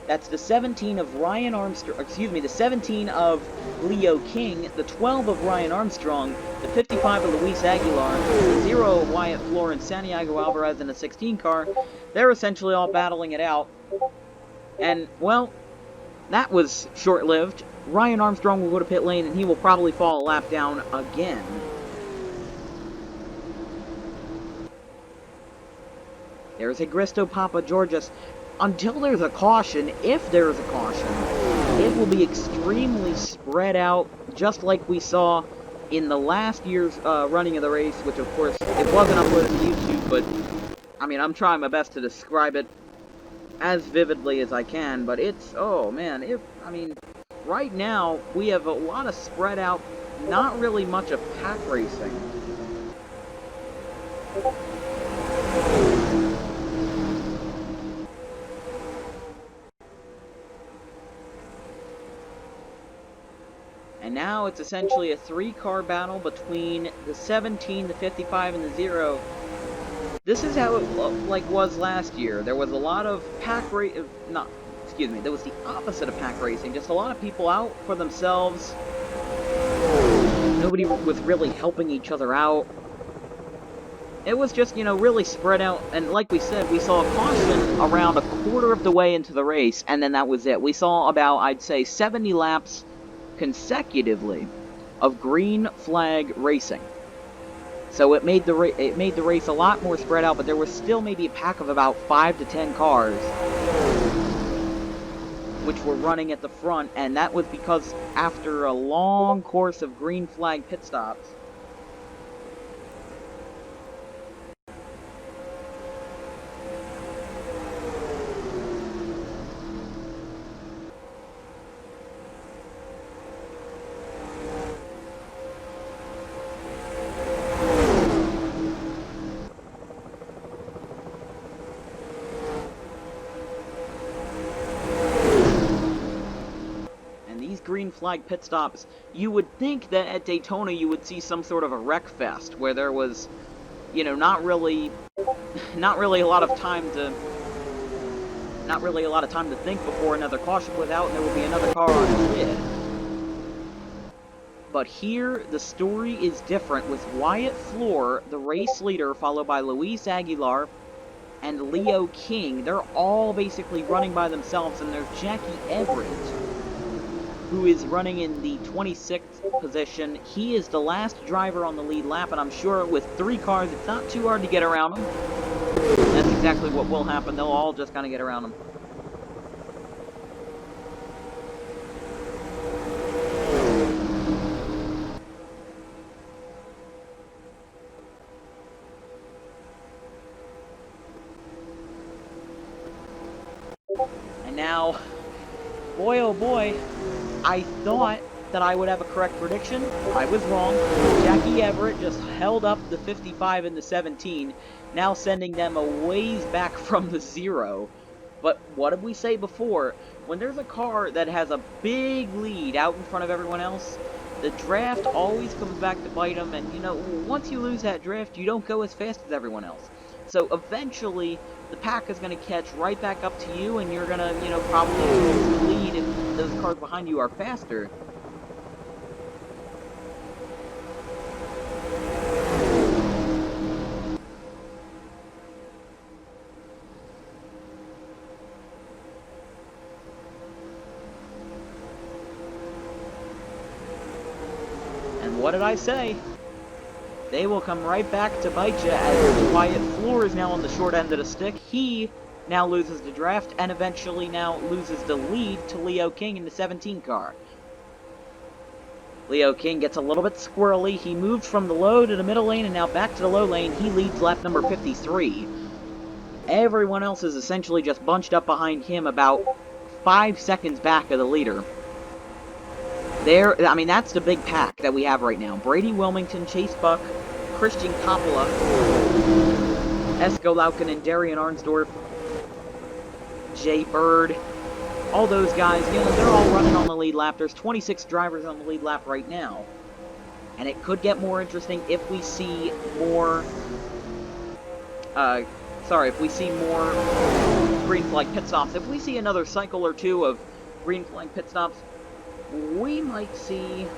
That's the 17 of Ryan Armstrong, excuse me, the 17 of Leo King, the 12 of Ryan Armstrong, the 55 of Luis Aguilar, the 0 of Wyatt Floor and Santiago Alvarez in the 16 car. They're essentially all battling it out. And, well, that was short-lived. Ryan Armstrong will go to pit lane and he will probably fall a lap down again. There's a Gristo Papa Georges. Until there's a caution, if there is a caution, it will be extremely spread out, just like we saw in the last year's running of the race, which of course, it wasn't uploaded to YouTube, but, I mean, I'm trying my best to describe it as vividly as I can, but it's, oh man, I mean, right now, we have a lot of spread out, not really much of pack racing. And now it's essentially a 3-car battle between the 17, the 55, and the 0. This is how it was last year. There was a lot of pack racing, there was the opposite of pack racing. Just a lot of people out for themselves. Nobody was really helping each other out. It was just, really spread out. And like we said, we saw a caution around a quarter of the way into the race, and then that was it. We saw about, I'd say, 70 laps consecutively of green flag racing. So it made the race a lot more spread out, but there was still maybe a pack of about 5 to 10 cars which were running at the front, and that was because after a long course of green flag pit stops, green flag pit stops, you would think that at Daytona you would see some sort of a wreck fest where there was, not really a lot of time to think before another caution was out and there would be another car on the grid. But here the story is different, with Wyatt Floor, the race leader, followed by Luis Aguilar and Leo King. They're all basically running by themselves, and there's Jackie Everett, who is running in the 26th position. He is the last driver on the lead lap, and I'm sure with 3 cars, it's not too hard to get around him. That's exactly what will happen. They'll all just kind of get around him. And now, boy oh boy, I thought that I would have a correct prediction. I was wrong. Jackie Everett just held up the 55 and the 17, now sending them a ways back from the 0. But what did we say before? When there's a car that has a big lead out in front of everyone else, the draft always comes back to bite them, and once you lose that draft, you don't go as fast as everyone else. So eventually, the pack is going to catch right back up to you, and you're going to, probably lose the lead if those cars behind you are faster. And what did I say? They will come right back to bite you, as Wyatt Floor is now on the short end of the stick. He now loses the draft, and eventually now loses the lead to Leo King in the 17 car. Leo King gets a little bit squirrely. He moved from the low to the middle lane and now back to the low lane. He leads lap number 53. Everyone else is essentially just bunched up behind him about 5 seconds back of the leader. I mean, that's the big pack that we have right now. Brady Wilmington, Chase Buck, Christian Coppola, Esko Laukinen, Darian Arnsdorf, Jay Bird, all those guys, you know, they're all running on the lead lap. There's 26 drivers on the lead lap right now. And it could get more interesting if we see more, if we see more green flag pit stops. If we see another cycle or two of green flag pit stops, we might see...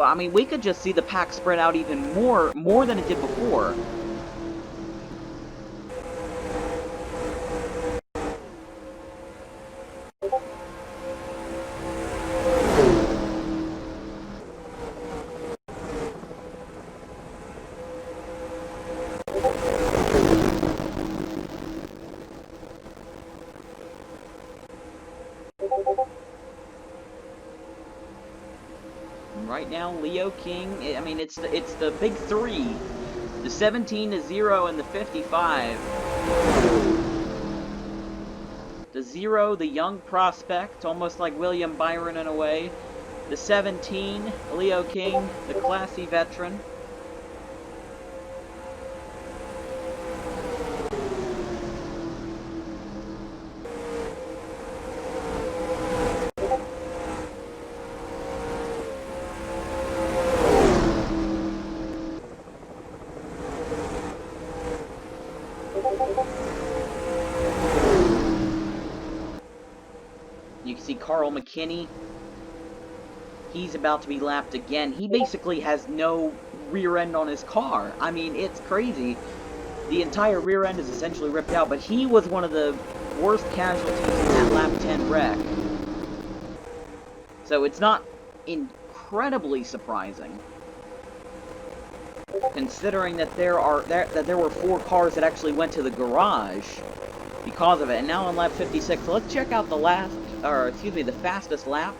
I mean, we could just see the pack spread out even more than it did before. Right now, Leo King, I mean, it's the big three. The 17, the 0, and the 55. The 0, the young prospect, almost like William Byron in a way. The 17, Leo King, the classy veteran. You can see Carl McKinney. He's about to be lapped again. He basically has no rear end on his car. I mean, it's crazy. The entire rear end is essentially ripped out, but he was one of the worst casualties in that lap 10 wreck. So it's not incredibly surprising, considering that there were 4 cars that actually went to the garage because of it. And now on lap 56, so let's check out the fastest lap.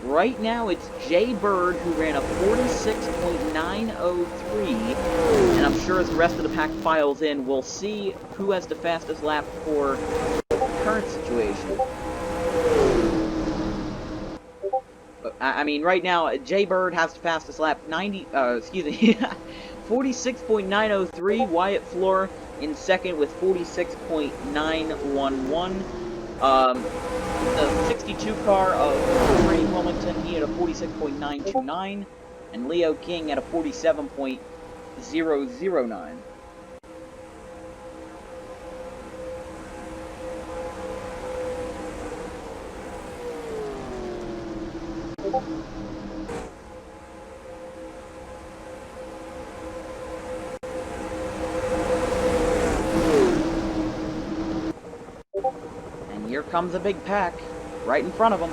Right now it's Jay Bird, who ran a 46.903, and I'm sure as the rest of the pack files in, we'll see who has the fastest lap for the current situation. I mean, right now, Jay Bird has the fastest lap, 46.903. Wyatt Floor in second with 46.911. The 62 car of Brady Wilmington, he had a 46.929, and Leo King at a 47.009. Here comes a big pack right in front of them.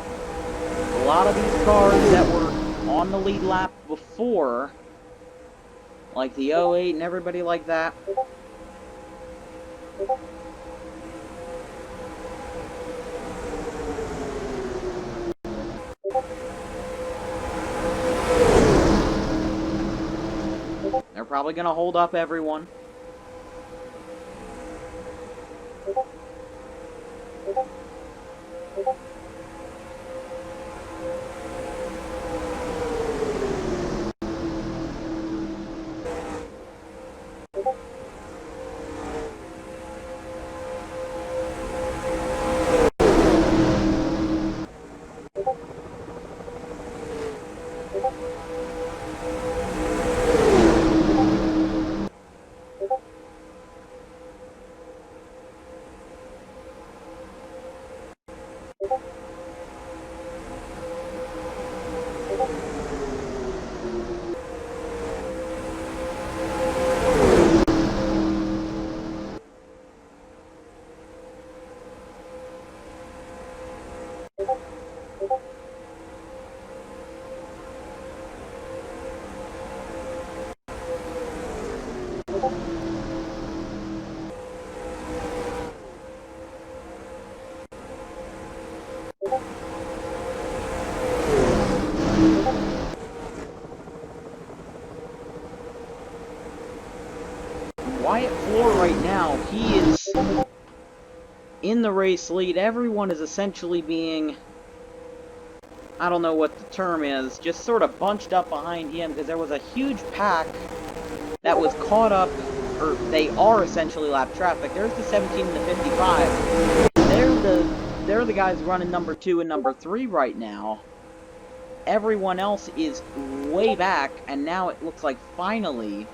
A lot of these cars that were on the lead lap before, like the 08 and everybody like that. They're probably going to hold up everyone. Wyatt Floor right now, he is in the race lead. Everyone is essentially being, I don't know what the term is, just sort of bunched up behind him because there was a huge pack that was caught up, or they are essentially lap traffic. There's the 17 and the 55. They're the guys running number 2 and number 3 right now. Everyone else is way back, and now it looks like finally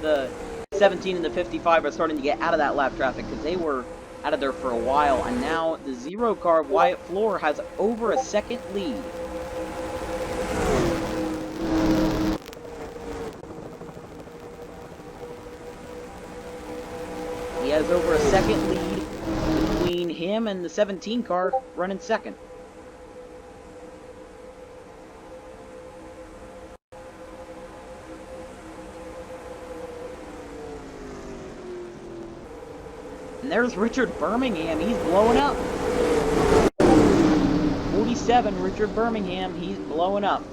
the 17 and the 55 are starting to get out of that lap traffic because they were out of there for a while, and now the 0 car of Wyatt Floor has over a second lead. He has over a second lead between him and the 17 car running second. And there's Richard Birmingham. He's blowing up. 47, Richard Birmingham. He's blowing up.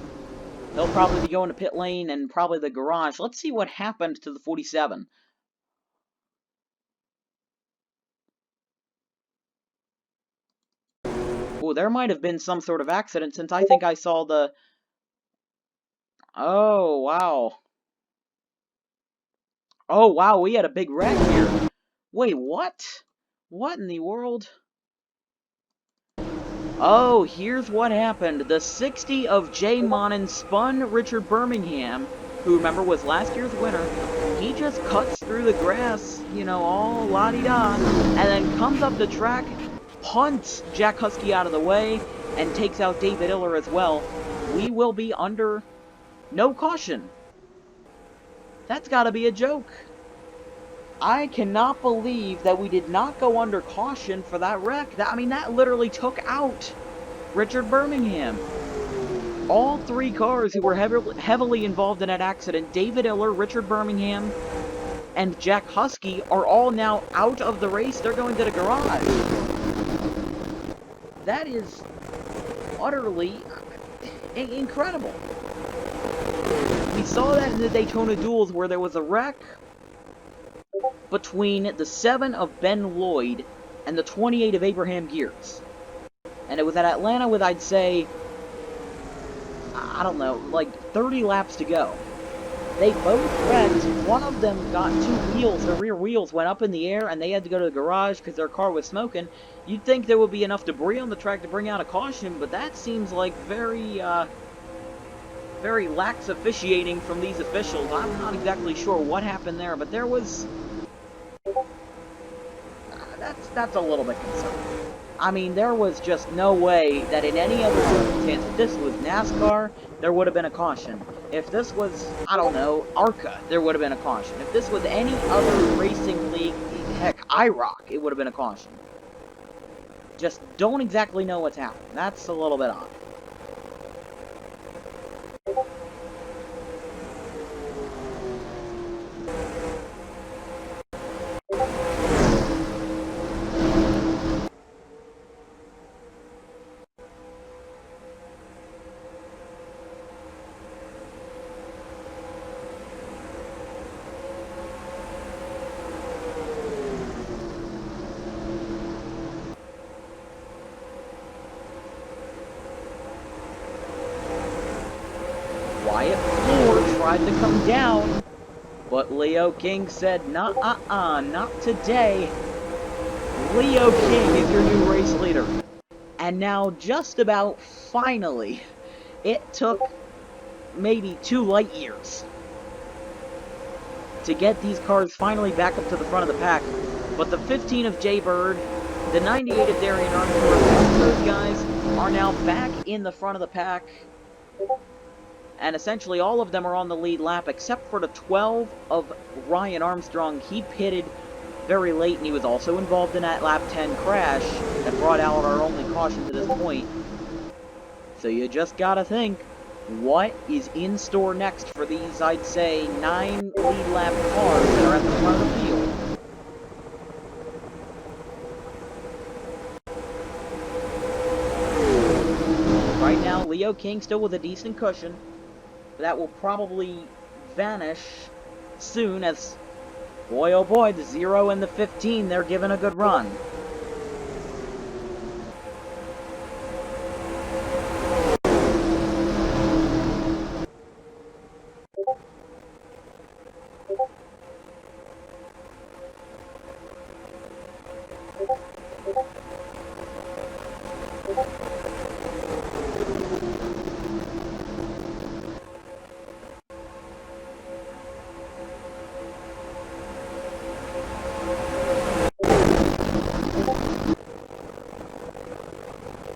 He'll probably be going to pit lane and probably the garage. Let's see what happened to the 47. Oh, there might have been some sort of accident since I think I saw the... Oh, wow. Oh, wow, we had a big wreck here. Wait, what? What in the world? Oh, here's what happened. The 60 of Jay Monin spun Richard Birmingham, who, remember, was last year's winner. He just cuts through the grass, you know, all la-di-da, and then comes up the track, punts Jack Husky out of the way, and takes out David Iller as well. We will be under no caution. That's gotta be a joke. I cannot believe that we did not go under caution for that wreck. I mean, that literally took out Richard Birmingham. All 3 cars who were heavily involved in that accident, David Iller, Richard Birmingham, and Jack Husky, are all now out of the race. They're going to the garage. That is utterly incredible. We saw that in the Daytona duels where there was a wreck between the 7 of Ben Lloyd and the 28 of Abraham Gears. And it was at Atlanta with, I'd say, I don't know, like 30 laps to go. They both wrecked. One of them got 2 wheels, their rear wheels went up in the air, and they had to go to the garage because their car was smoking. You'd think there would be enough debris on the track to bring out a caution, but that seems like very lax officiating from these officials. I'm not exactly sure what happened there, but there was... That's a little bit concerning. I mean, there was just no way that in any other circumstance, if this was NASCAR, there would have been a caution. If this was, I don't know, ARCA, there would have been a caution. If this was any other racing league, heck, IROC, it would have been a caution. Just don't exactly know what's happening. That's a little bit odd. Wyatt Floor tried to come down, but Leo King said, not today. Leo King is your new race leader. And now, just about finally, it took maybe 2 light years to get these cars finally back up to the front of the pack. But the 15 of Jay Bird, the 98 of Darian Armstrong, those guys are now back in the front of the pack. And essentially all of them are on the lead lap, except for the 12 of Ryan Armstrong. He pitted very late, and he was also involved in that lap 10 crash that brought out our only caution to this point. So you just gotta think, what is in store next for these, I'd say, 9 lead lap cars that are at the front of the field? Right now, Leo King still with a decent cushion. That will probably vanish soon as, boy oh boy, the 0 and the 15, they're giving a good run.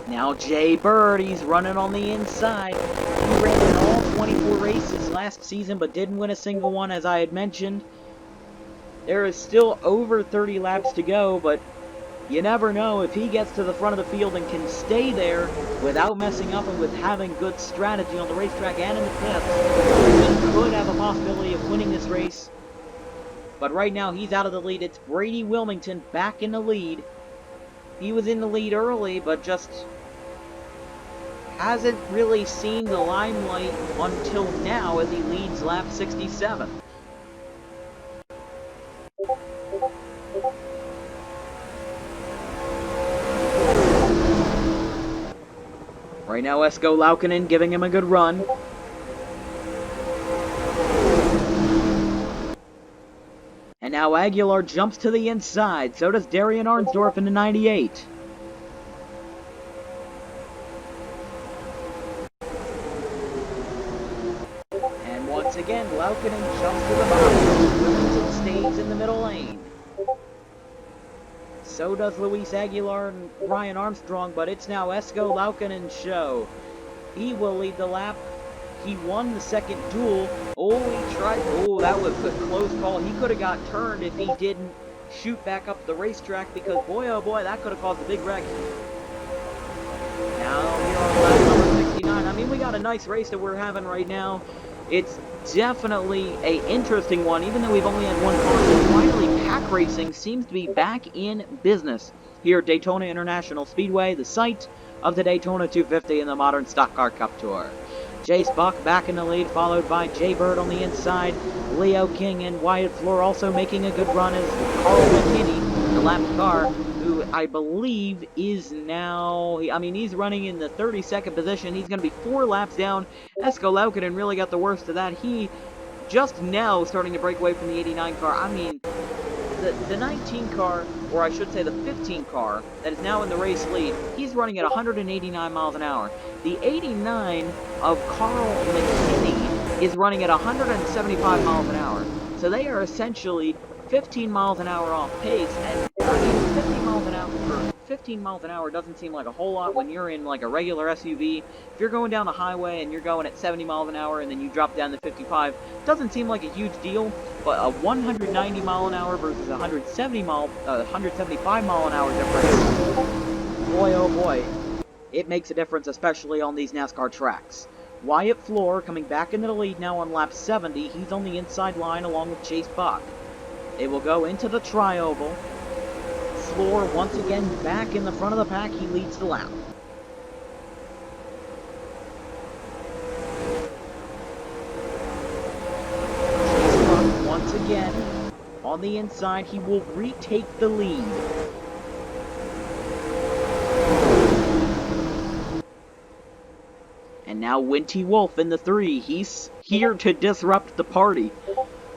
Now Jay Bird, he's running on the inside. He ran in all 24 races last season, but didn't win a single one, as I had mentioned. There is still over 30 laps to go, but you never know. If he gets to the front of the field and can stay there without messing up and with having good strategy on the racetrack and in the pits, he could have a possibility of winning this race. But right now, he's out of the lead. It's Brady Wilmington back in the lead. He was in the lead early, but just hasn't really seen the limelight until now as he leads lap 67. Right now, Esko Laukkanen giving him a good run. And now Aguilar jumps to the inside. So does Darian Arnsdorf in the 98. And once again, Laukkanen jumps to the bottom. Wilkinson stays in the middle lane. So does Luis Aguilar and Brian Armstrong, but it's now Esko Laukkanen's show. He will lead the lap. He won the second duel. Oh, he tried. Oh, that was a close call. He could have got turned if he didn't shoot back up the racetrack, because boy, oh boy, that could have caused a big wreck. Now we're on lap number 69. I mean, we got a nice race that we're having right now. It's definitely an interesting one, even though we've only had one car. Finally, pack racing seems to be back in business here at Daytona International Speedway, the site of the Daytona 250 and the Modern Stock Car Cup Tour. Chase Buck back in the lead, followed by Jay Bird on the inside. Leo King and Wyatt Floor also making a good run as Carl McKinney, the lapped car, who I believe is now, I mean, he's running in the 32nd position. He's going to be 4 laps down. Esko Laukkanen really got the worst of that. He just now starting to break away from the 89 car. I mean, the 19 car, or I should say the 15 car, that is now in the race lead, he's running at 189 miles an hour. The 89 of Carl McKinney is running at 175 miles an hour. So they are essentially 15 miles an hour off pace, and I mean, 15 miles an hour doesn't seem like a whole lot when you're in like a regular SUV. If you're going down the highway and you're going at 70 miles an hour and then you drop down to 55, doesn't seem like a huge deal, but a 190 mile an hour versus 175 mile an hour difference, boy oh boy, it makes a difference, especially on these NASCAR tracks. Wyatt Floor coming back into the lead now on lap 70. He's on the inside line along with Chase Buck. They will go into the tri-oval. Floor once again back in the front of the pack. He leads the lap. Chase Buck once again on the inside. He will retake the lead. And now Winty Wolf in the 3. He's here to disrupt the party.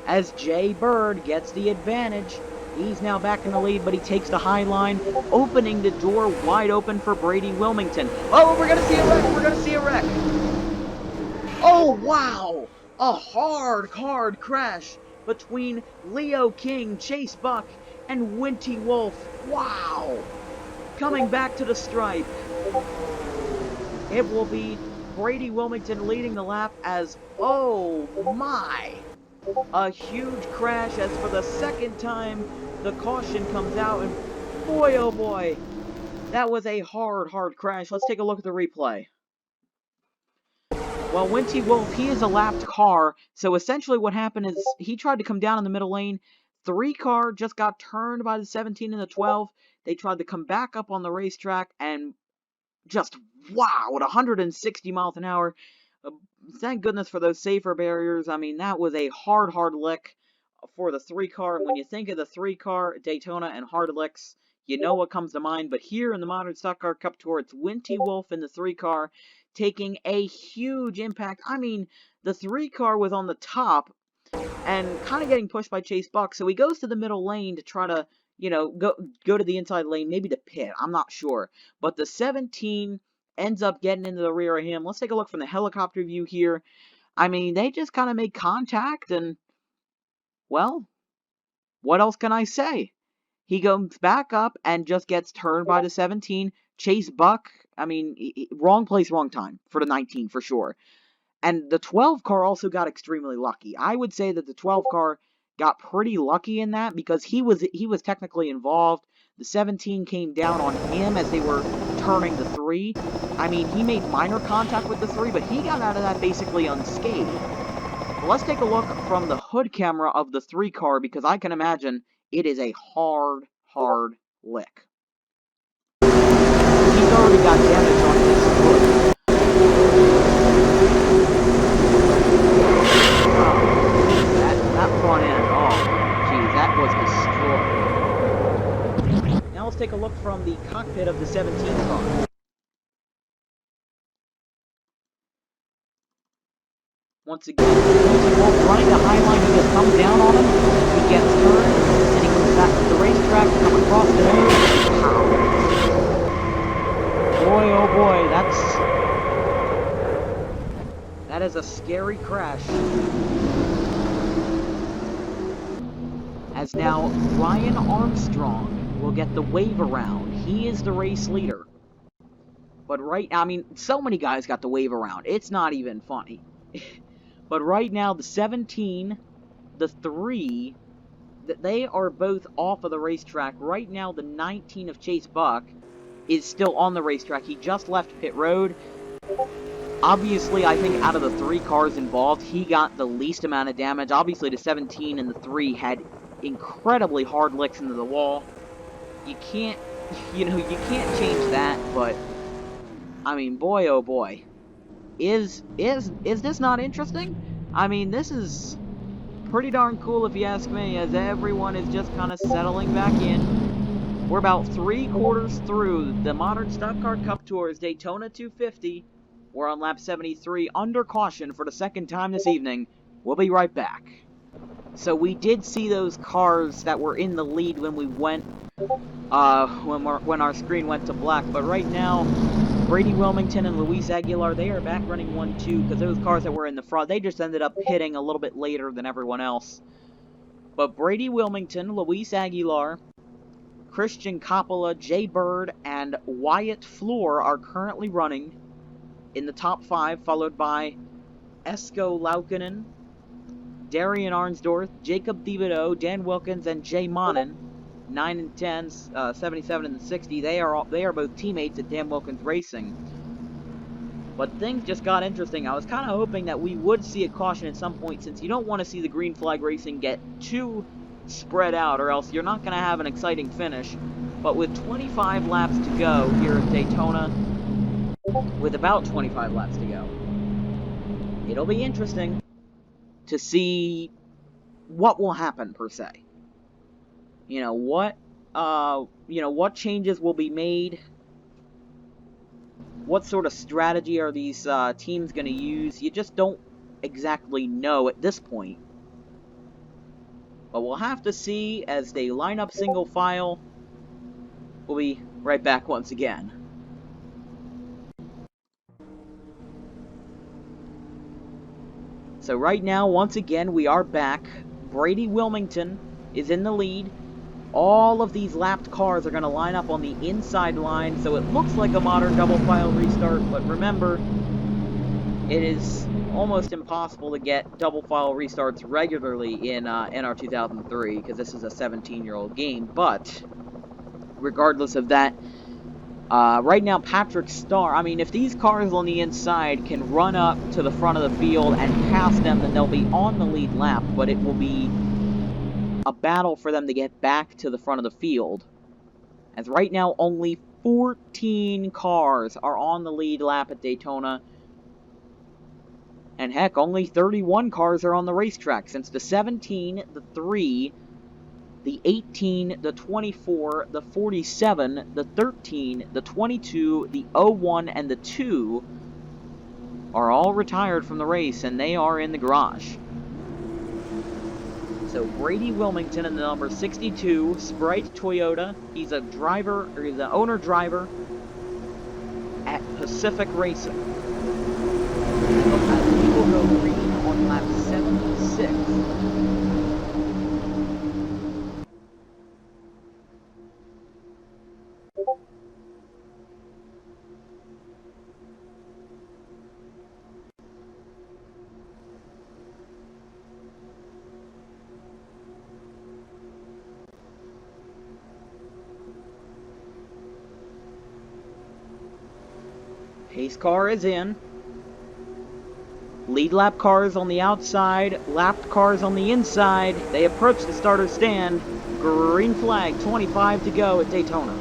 As Jay Bird gets the advantage. He's now back in the lead, but he takes the high line, opening the door wide open for Brady Wilmington. Oh, we're going to see a wreck. We're going to see a wreck. Oh, wow. A hard crash between Leo King, Chase Buck, and Winty Wolf. Wow. Coming back to the stripe. It will be Brady Wilmington leading the lap as, oh my, a huge crash as for the second time the caution comes out, and boy oh boy, that was a hard crash. Let's take a look at the replay. Well, Winty Wolf, he is a lapped car, so essentially what happened is he tried to come down in the middle lane. 3 car just got turned by the 17 and the 12. They tried to come back up on the racetrack and just, wow, at 160 miles an hour, thank goodness for those safer barriers. I mean, that was a hard lick for the 3-car. And when you think of the 3-car, Daytona and hard licks, you know what comes to mind. But here in the Modern Stock Car Cup Tour, it's Winty Wolf in the 3-car taking a huge impact. I mean, the 3-car was on the top and kind of getting pushed by Chase Buck. So he goes to the middle lane to try to, go to the inside lane, maybe to pit. I'm not sure. But the 17 ends up getting into the rear of him. Let's take a look from the helicopter view here. I mean, they just kind of make contact, and, well, what else can I say? He goes back up and just gets turned by the 17. Chase Buck, I mean, wrong place, wrong time for the 19 for sure. And the 12 car also got extremely lucky. I would say that the 12 car got pretty lucky in that because he was technically involved. The 17 came down on him as they were turning the 3. I mean, he made minor contact with the 3, but he got out of that basically unscathed. But let's take a look from the hood camera of the 3 car because I can imagine it is a hard lick. He's already got damage on his hood. That front end, oh, geez, that was destroyed. Now let's take a look from the cockpit of the 17 car. Once again, running the high line, he just comes down on him, he gets turned, and he comes back to the racetrack, come across the nose, pow. Boy, oh boy, that is a scary crash. As now, Ryan Armstrong will get the wave around. He is the race leader. But I mean, so many guys got the wave around. It's not even funny. But right now, the 17, the 3, they are both off of the racetrack. Right now, the 19 of Chase Buck is still on the racetrack. He just left pit road. Obviously, I think out of the 3 cars involved, he got the least amount of damage. Obviously, the 17 and the 3 had incredibly hard licks into the wall. You can't change that, but I mean, boy oh boy. Is this not interesting? I mean, this is pretty darn cool if you ask me, as everyone is just kind of settling back in. We're about 3/4 through the Modern Stock Car Cup Tour's Daytona 250. We're on lap 73 under caution for the second time this evening. We'll be right back. So we did see those cars that were in the lead when we went, when our screen went to black. But right now, Brady Wilmington and Luis Aguilar, they are back running 1-2 because those cars that were in the front, they just ended up pitting a little bit later than everyone else. But Brady Wilmington, Luis Aguilar, Christian Coppola, Jay Bird, and Wyatt Floor are currently running in the top 5, followed by Esko Laukkanen, Darian Arnsdorf, Jacob Thibodeau, Dan Wilkins, and Jay Monin. 9 and 10, 77 and 60. They are both teammates at Dan Wilkins Racing. But things just got interesting. I was kind of hoping that we would see a caution at some point, since you don't want to see the green flag racing get too spread out, or else you're not going to have an exciting finish. But with 25 laps to go here at Daytona, with about 25 laps to go, it'll be interesting to see what will happen per se. What changes will be made? What sort of strategy are these teams going to use? You just don't exactly know at this point. But we'll have to see as they line up single file. We'll be right back once again. So right now, once again, we are back. Brady Wilmington is in the lead. All of these lapped cars are going to line up on the inside line, so it looks like a modern double file restart, but remember, it is almost impossible to get double file restarts regularly in NR 2003, because this is a 17-year-old game. But regardless of that, right now Patrick Starr, I mean, if these cars on the inside can run up to the front of the field and pass them, then they'll be on the lead lap, but it will be a battle for them to get back to the front of the field. As right now, only 14 cars are on the lead lap at Daytona. And heck, only 31 cars are on the racetrack, since the 17, the 3, the 18, the 24, the 47, the 13, the 22, the 01, and the 2 are all retired from the race, and they are in the garage. So Brady Wilmington in the number 62, Sprite Toyota. He's a driver, or he's the owner-driver at Pacific Racing. He will go green on lap 76. Pace car is in. Lead lap cars on the outside, lapped cars on the inside. They approach the starter stand. Green flag, 25 to go at Daytona.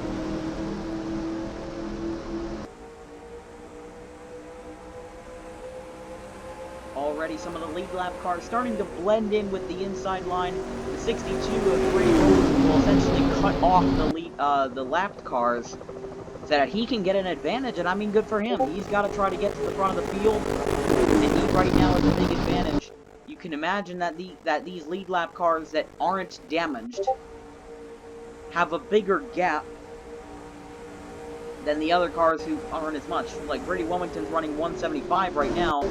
Already some of the lead lap cars starting to blend in with the inside line. The 62 of Brady will essentially cut off the lapped cars so that he can get an advantage, and I mean, good for him. He's got to try to get to the front of the field, and he right now has a big advantage. You can imagine that these lead lap cars that aren't damaged have a bigger gap than the other cars who aren't as much. Like Brady Wilmington's running 175 right now.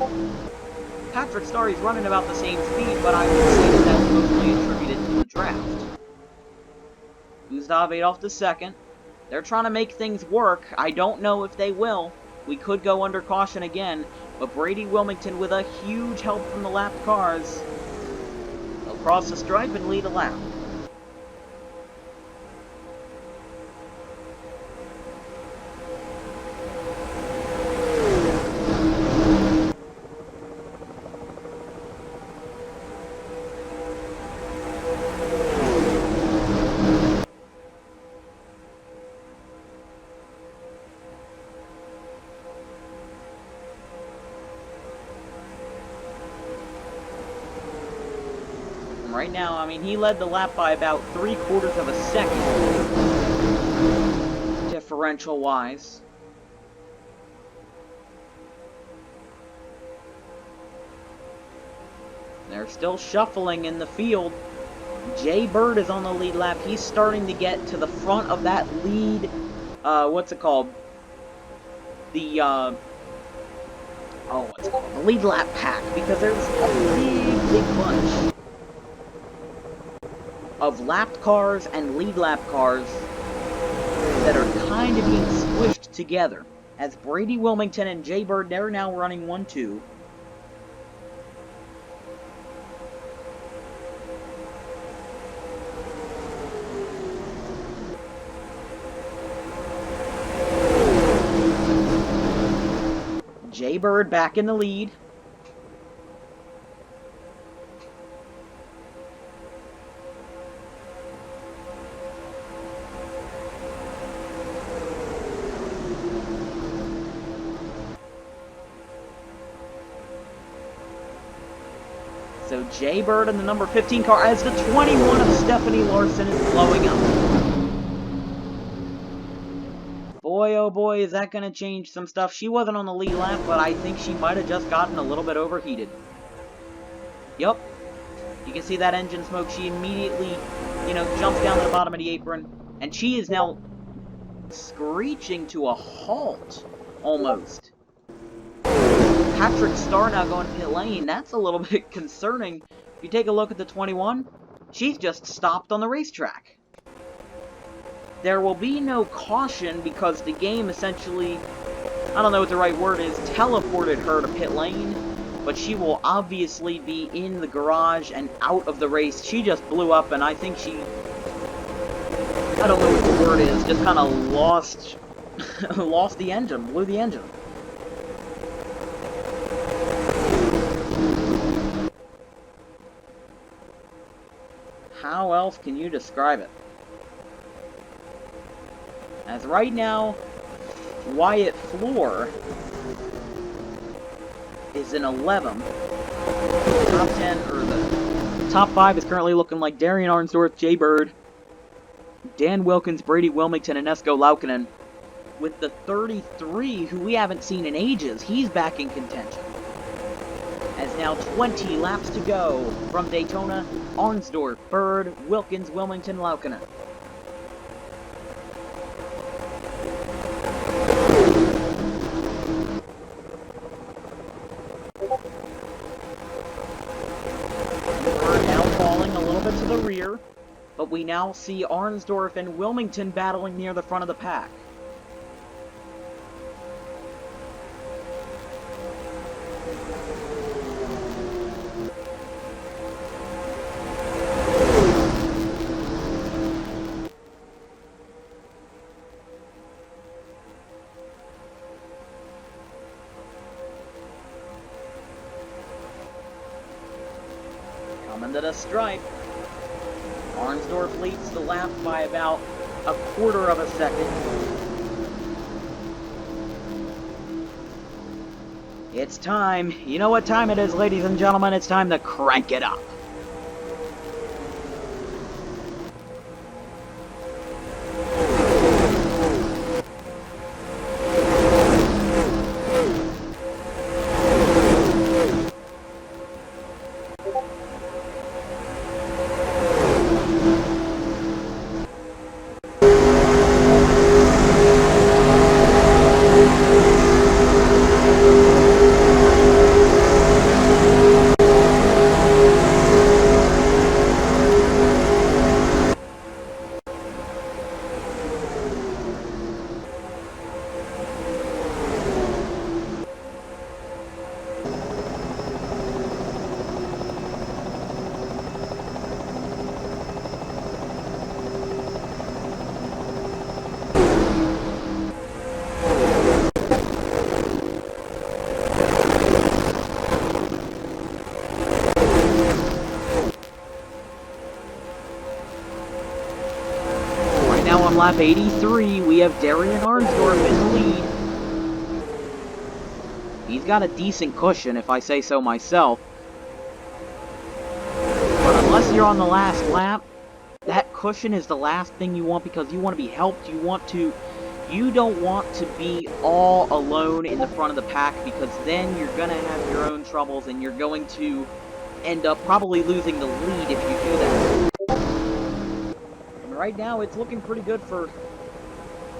Patrick Starry's running about the same speed, but I would say that that's mostly attributed to the draft. Gustav Adolf II. They're trying to make things work. I don't know if they will. We could go under caution again, but Brady Wilmington, with a huge help from the lapped cars, will cross the stripe and lead a lap. Right now, I mean, he led the lap by about 3/4 of a second, differential-wise. They're still shuffling in the field. Jay Bird is on the lead lap. He's starting to get to the front of that lead, what's it called? The, what's it called? The lead lap pack, because there's a big bunch of lapped cars and lead lap cars that are kind of being squished together. As Brady Wilmington and Jay Bird, they're now running 1-2. Jay Bird back in the lead. So Jay Bird in the number 15 car as the 21 of Stephanie Larson is blowing up. Boy, oh boy, is that going to change some stuff. She wasn't on the lead lap, but I think she might have just gotten a little bit overheated. Yup. You can see that engine smoke. She immediately, jumps down to the bottom of the apron. And she is now screeching to a halt, almost. Patrick Starr now going to pit lane. That's a little bit concerning. If you take a look at the 21, she's just stopped on the racetrack. There will be no caution because the game essentially, I don't know what the right word is, teleported her to pit lane, but she will obviously be in the garage and out of the race. She just blew up, and I think she, I don't know what the word is, just kind of lost the engine, blew the engine. How else can you describe it? As right now, Wyatt Floor is in 11th. Top 10, or the top 5 is currently looking like Darian Arnsdorf, Jay Bird, Dan Wilkins, Brady Wilmington, and Esko Laukkanen. With the 33, who we haven't seen in ages, he's back in contention. As now 20 laps to go from Daytona, Arnsdorf, Bird, Wilkins, Wilmington, Laukkanen. Bird now falling a little bit to the rear, but we now see Arnsdorf and Wilmington battling near the front of the pack. Coming to the stripe. Arnsdorf leads the lap by about a quarter of a second. It's time. You know what time it is, ladies and gentlemen. It's time to crank it up. On lap 83, we have Darian Arnsdorf in the lead. He's got a decent cushion, if I say so myself. But unless you're on the last lap, that cushion is the last thing you want, because you want to be helped. You don't want to be all alone in the front of the pack, because then you're going to have your own troubles and you're going to end up probably losing the lead if you do that. Right now, it's looking pretty good for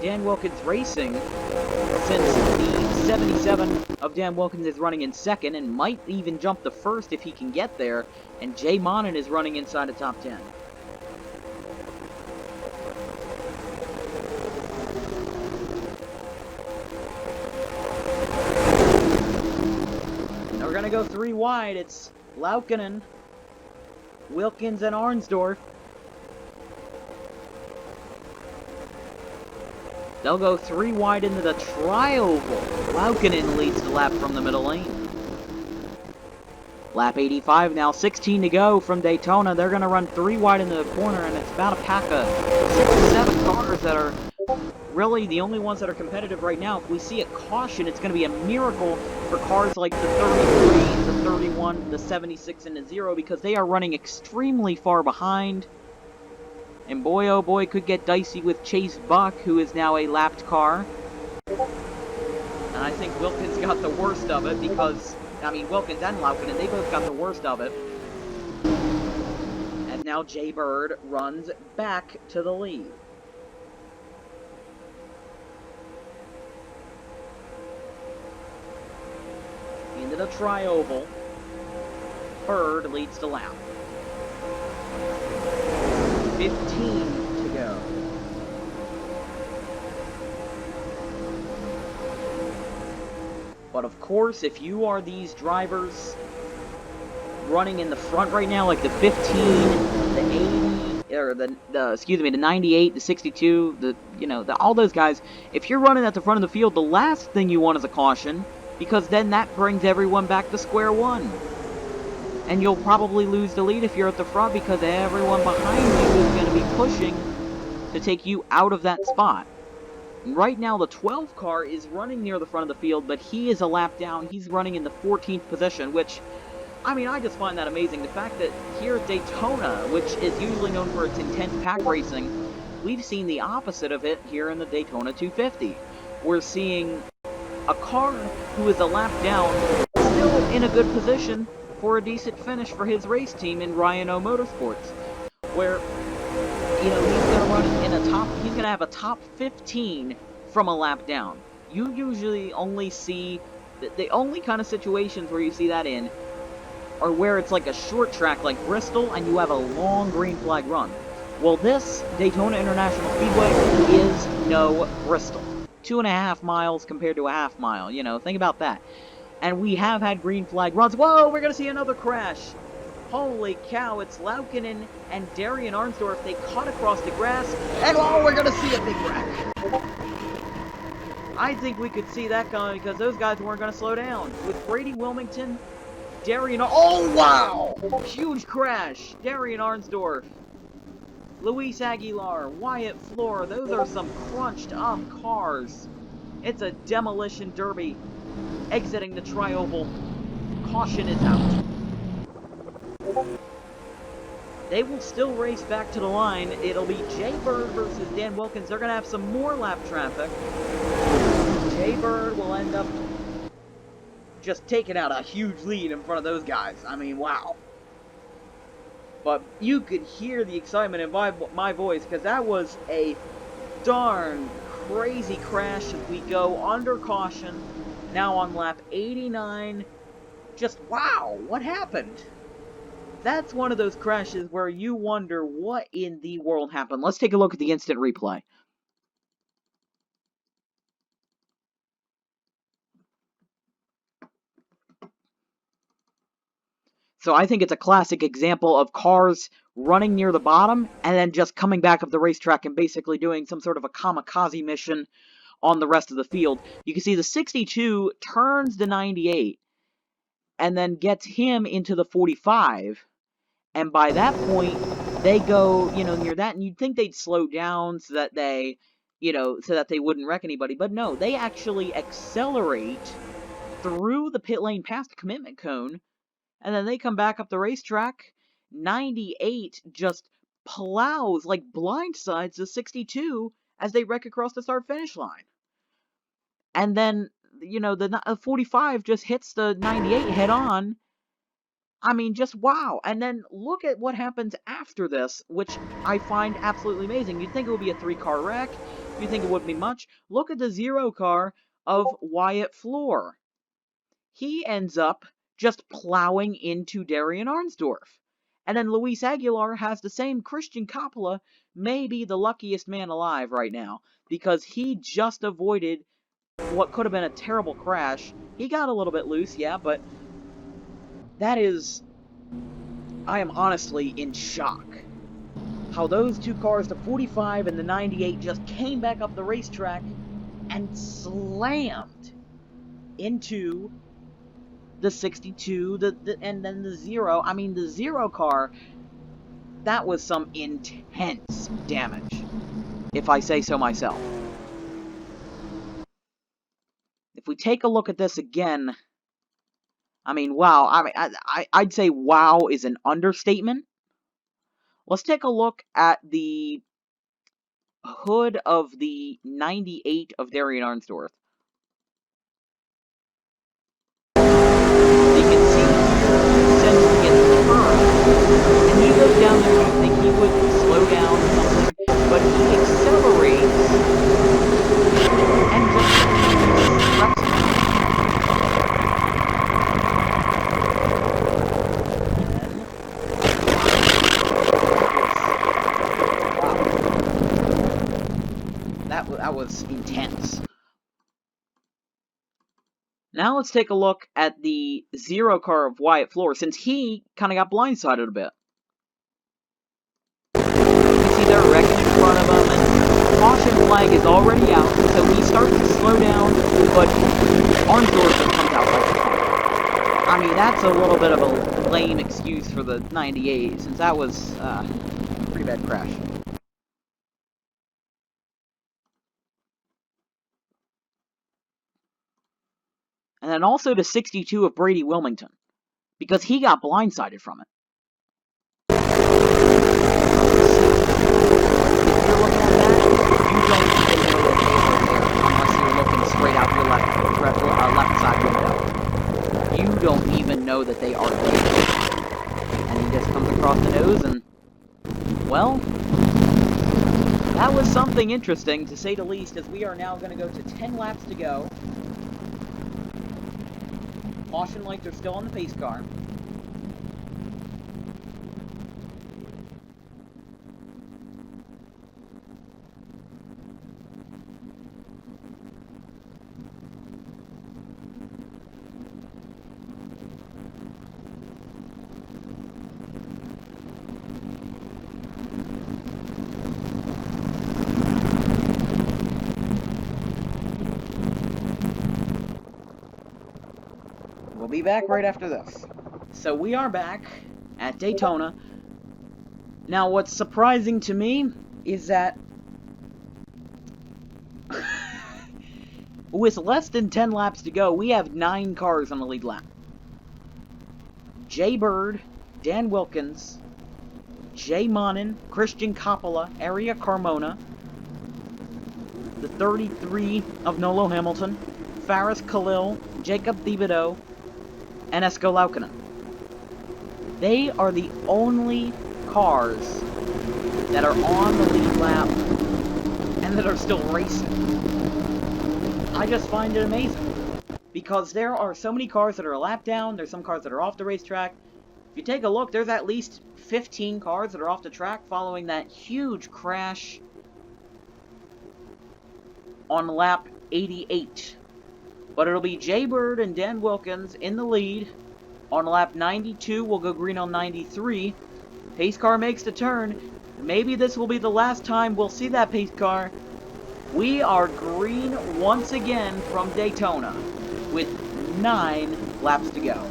Dan Wilkins Racing, since the 77 of Dan Wilkins is running in second and might even jump the first if he can get there, and Jay Monin is running inside the top 10. Now we're going to go 3 wide. It's Laukkanen, Wilkins, and Arnsdorf. They'll go 3 wide into the tri-oval. Laukkanen leads the lap from the middle lane. Lap 85 now, 16 to go from Daytona. They're going to run 3 wide into the corner, and it's about a pack of 6 or 7 cars that are really the only ones that are competitive right now. If we see a caution, it's going to be a miracle for cars like the 33, the 31, the 76, and the 0, because they are running extremely far behind. And boy, oh boy, could get dicey with Chase Buck, who is now a lapped car. And I think Wilkins got the worst of it because, I mean, Wilkins and Laukkanen, they both got the worst of it. As now Jay Bird runs back to the lead. Into the tri-oval. Bird leads the lap. 15 to go. But of course, if you are these drivers running in the front right now, like the 15, the 80, or the 98, the 62, all those guys, if you're running at the front of the field, the last thing you want is a caution, because then that brings everyone back to square one. And you'll probably lose the lead if you're at the front, because everyone behind you is going to be pushing to take you out of that spot. Right now, the 12 car is running near the front of the field, but he is a lap down. He's running in the 14th position, which, I mean, I just find that amazing. The fact that here at Daytona, which is usually known for its intense pack racing, we've seen the opposite of it here in the Daytona 250. We're seeing a car who is a lap down, still in a good position for a decent finish for his race team in Ryan O Motorsports, where, you know, he's going to have a top 15 from a lap down. You usually only see, the only kind of situations where you see that in are where it's like a short track like Bristol and you have a long green flag run. Well, this Daytona International Speedway is no Bristol. 2.5 miles compared to a half mile, you know, think about that. And we have had green flag runs. Whoa, we're going to see another crash. Holy cow, it's Laukinen and Darian Arnsdorf. They cut across the grass, and oh, we're going to see a big wreck. I think we could see that coming because those guys weren't going to slow down. With Brady Wilmington, Darian... Oh, wow! Huge crash. Darian Arnsdorf, Luis Aguilar, Wyatt Floor, those are some crunched up cars. It's a demolition derby. Exiting the tri-oval. Caution is out. They will still race back to the line. It'll be Jay Bird versus Dan Wilkins. They're going to have some more lap traffic. Jay Bird will end up just taking out a huge lead in front of those guys. I mean, wow. But you could hear the excitement in my voice, because that was a darn crazy crash as we go under caution, now on lap 89. Just wow, what happened? That's one of those crashes where you wonder what in the world happened. Let's take a look at the instant replay. So I think it's a classic example of cars running near the bottom and then just coming back up the racetrack and basically doing some sort of a kamikaze mission on the rest of the field. You can see the 62 turns the 98 and then gets him into the 45. And by that point, they go, you know, near that, and you'd think they'd slow down so that they, you know, so that they wouldn't wreck anybody. But no, they actually accelerate through the pit lane past the commitment cone, and then they come back up the racetrack. 98 just plows, like blindsides the 62 as they wreck across the start-finish line. And then, you know, the 45 just hits the 98 head-on. I mean, just wow. And then look at what happens after this, which I find absolutely amazing. You'd think it would be a 3-car wreck. You'd think it wouldn't be much. Look at the 0 car of Wyatt Floor. He ends up just plowing into Darian Arnsdorf. And then Luis Aguilar has the same. Christian Coppola may be the luckiest man alive right now, because he just avoided what could have been a terrible crash. He got a little bit loose, yeah, but that is... I am honestly in shock. How those two cars, the 45 and the 98, just came back up the racetrack and slammed into the 62, and then the 0. I mean, the 0 car, that was some intense damage, if I say so myself. If we take a look at this again, I mean, wow. I mean, I'd say wow is an understatement. Let's take a look at the hood of the 98 of Darian Arnsdorf. You can see since he gets turned, and he goes down there, you think he would slow down or something, but he accelerates and just wrecks him. That was intense. Now let's take a look at the 0 car of Wyatt Floor, since he kind of got blindsided a bit. You see they're wrecking in front of him, and caution flag is already out, so he starts to slow down, but Arnsdorf comes out like the car. I mean, that's a little bit of a lame excuse for the 98, since that was a pretty bad crash. then also to 62 of Brady Wilmington, because he got blindsided from it. Straight out your left side window. You don't even know that they are there. And he just comes across the nose and, well, that was something interesting, to say the least, as we are now going to go to 10 laps to go. Caution lights are still on the pace car. We'll be back right after this. So we are back at Daytona. Now, what's surprising to me is that with less than 10 laps to go, we have 9 cars on the lead lap. Jay Bird, Dan Wilkins, Jay Monin, Christian Coppola, Aria Carmona, the 33 of Nolo Hamilton, Faris Khalil, Jacob Thibodeau, and Esko Laukkanen. They are the only cars that are on the lead lap and that are still racing. I just find it amazing, because there are so many cars that are a lap down, there's some cars that are off the racetrack. If you take a look, there's at least 15 cars that are off the track following that huge crash on lap 88. But it'll be Jay Bird and Dan Wilkins in the lead. On lap 92, we'll go green on 93. Pace car makes the turn. Maybe this will be the last time we'll see that pace car. We are green once again from Daytona with 9 laps to go.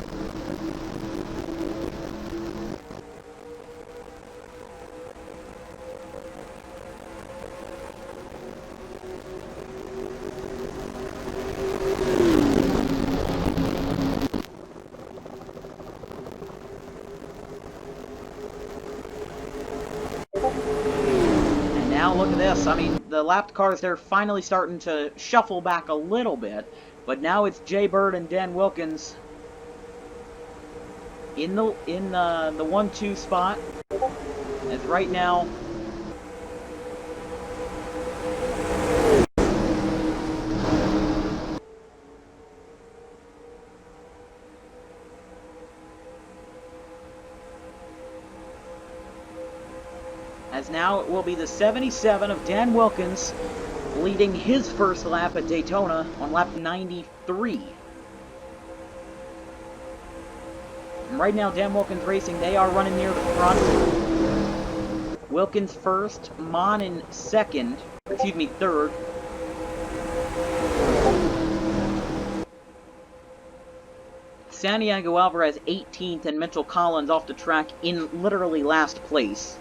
Look at this. I mean, the lapped cars, they're finally starting to shuffle back a little bit, but now it's Jay Bird and Dan Wilkins in the 1-2 spot. As right now, as now it will be the 77 of Dan Wilkins leading his first lap at Daytona on lap 93. And right now, Dan Wilkins Racing, they are running near the front. Wilkins first, Monin second, third. Santiago Alvarez 18th, and Mitchell Collins off the track in literally last place.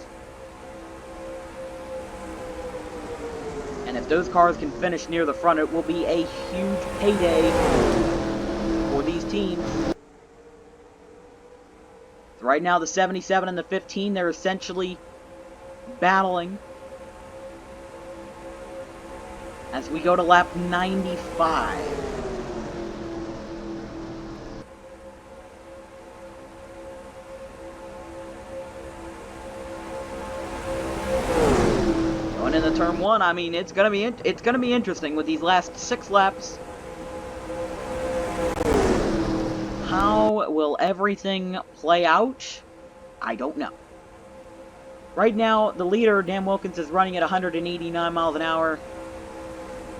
And if those cars can finish near the front, it will be a huge payday for these teams. Right now, the 77 and the 15, they're essentially battling as we go to lap 95. Going into turn 1, I mean, it's gonna be interesting with these last 6 laps. How will everything play out? I don't know. Right now, the leader, Dan Wilkins, is running at 189 miles an hour.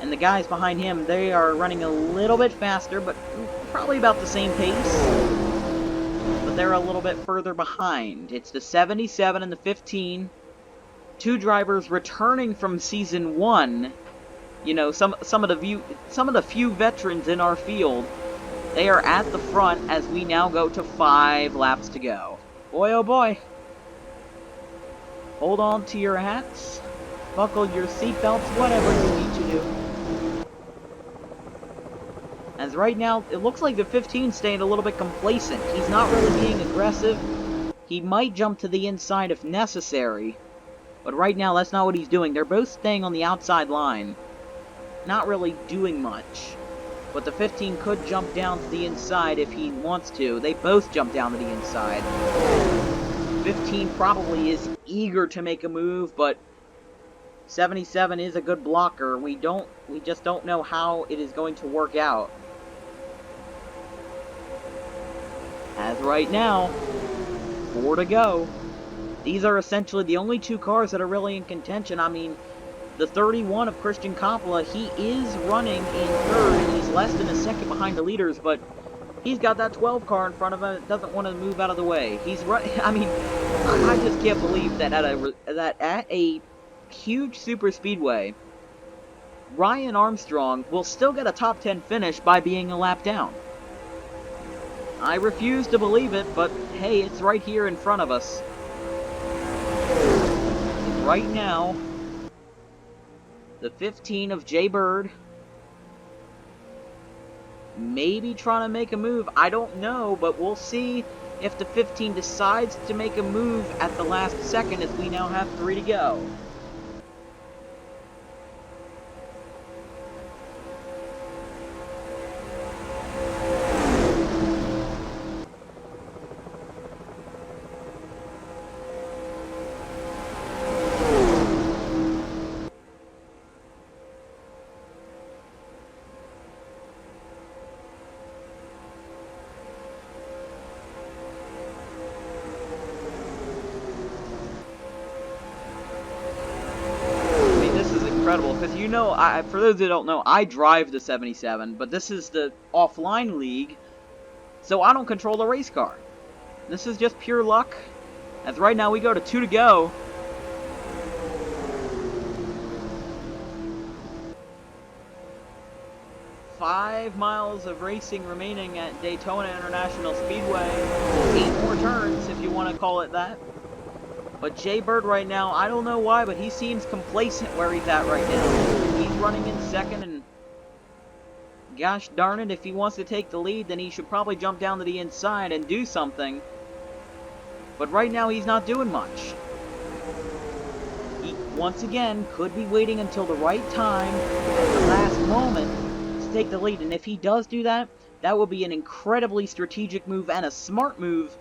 And the guys behind him, they are running a little bit faster, but probably about the same pace. But they're a little bit further behind. It's the 77 and the 15. 2 drivers returning from season 1. You know, some of the few veterans in our field. They are at the front as we now go to 5 laps to go. Boy, oh boy. Hold on to your hats, buckle your seatbelts, whatever you need to do. As right now, it looks like the 15's staying a little bit complacent. He's not really being aggressive. He might jump to the inside if necessary. But right now, that's not what he's doing. They're both staying on the outside line. Not really doing much. But the 15 could jump down to the inside if he wants to. They both jump down to the inside. 15 probably is eager to make a move, but 77 is a good blocker. We just don't know how it is going to work out. As right now, 4 to go. These are essentially the only 2 cars that are really in contention. I mean, the 31 of Christian Coppola, he is running in 3rd, and he's less than a second behind the leaders, but he's got that 12 car in front of him that doesn't want to move out of the way. He's running. I mean, I just can't believe that at a huge super speedway, Ryan Armstrong will still get a top 10 finish by being a lap down. I refuse to believe it, but hey, it's right here in front of us. And right now, the 15 of Jay Bird maybe trying to make a move. I don't know, but we'll see if the 15 decides to make a move at the last second, as we now have 3 to go. Incredible, because you know, for those who don't know, I drive the 77, but this is the offline league, so I don't control the race car. This is just pure luck, as right now we go to 2 to go. Five miles of racing remaining at Daytona International Speedway. 8 more turns, if you want to call it that. But Jay Bird right now, I don't know why, but he seems complacent where he's at right now. He's running in 2nd, and gosh darn it, if he wants to take the lead, then he should probably jump down to the inside and do something. But right now, he's not doing much. He, once again, could be waiting until the right time, at the last moment, to take the lead. And if he does do that, that will be an incredibly strategic move and a smart move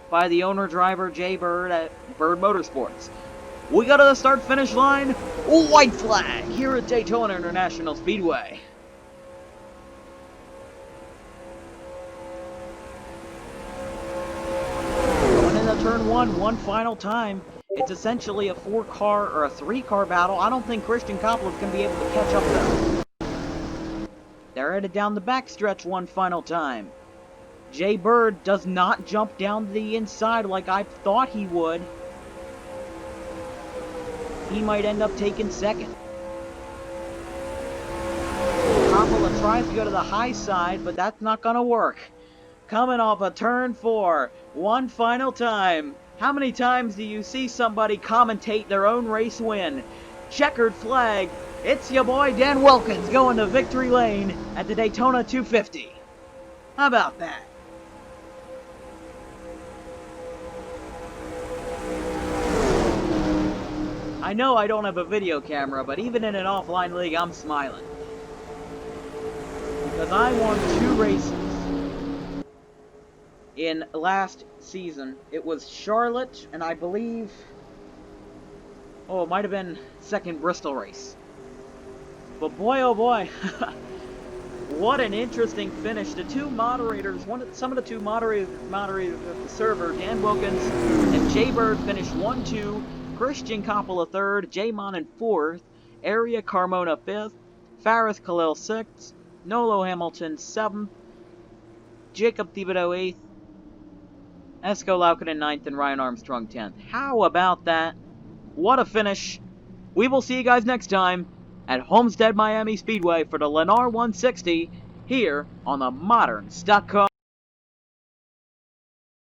by the owner-driver Jay Bird at Bird Motorsports. We go to the start-finish line. White flag here at Daytona International Speedway. Going into turn 1, one final time. It's essentially a 4-car or a 3-car battle. I don't think Christian Coppola is going to be able to catch up though. They're headed down the backstretch one final time. Jay Bird does not jump down the inside like I thought he would. He might end up taking 2nd. Coppola tries to go to the high side, but that's not going to work. Coming off a turn 4, one final time. How many times do you see somebody commentate their own race win? Checkered flag. It's your boy Dan Wilkins going to victory lane at the Daytona 250. How about that? I know I don't have a video camera, but even in an offline league, I'm smiling. Because I won 2 races in last season. It was Charlotte, and I believe... oh, it might have been 2nd Bristol race. But boy, oh boy, what an interesting finish. The 2 moderators, some of the 2 moderators of the server, Dan Wilkins and Jay Bird, finished 1-2. Christian Coppola 3rd, Jay Mon in 4th, Aria Carmona 5th, Faris Khalil 6th, Nolo Hamilton 7th, Jacob Thibodeau 8th, Esko Laukkanen 9th, and Ryan Armstrong 10th. How about that? What a finish. We will see you guys next time at Homestead Miami Speedway for the Lennar 160 here on the Modern Stock Car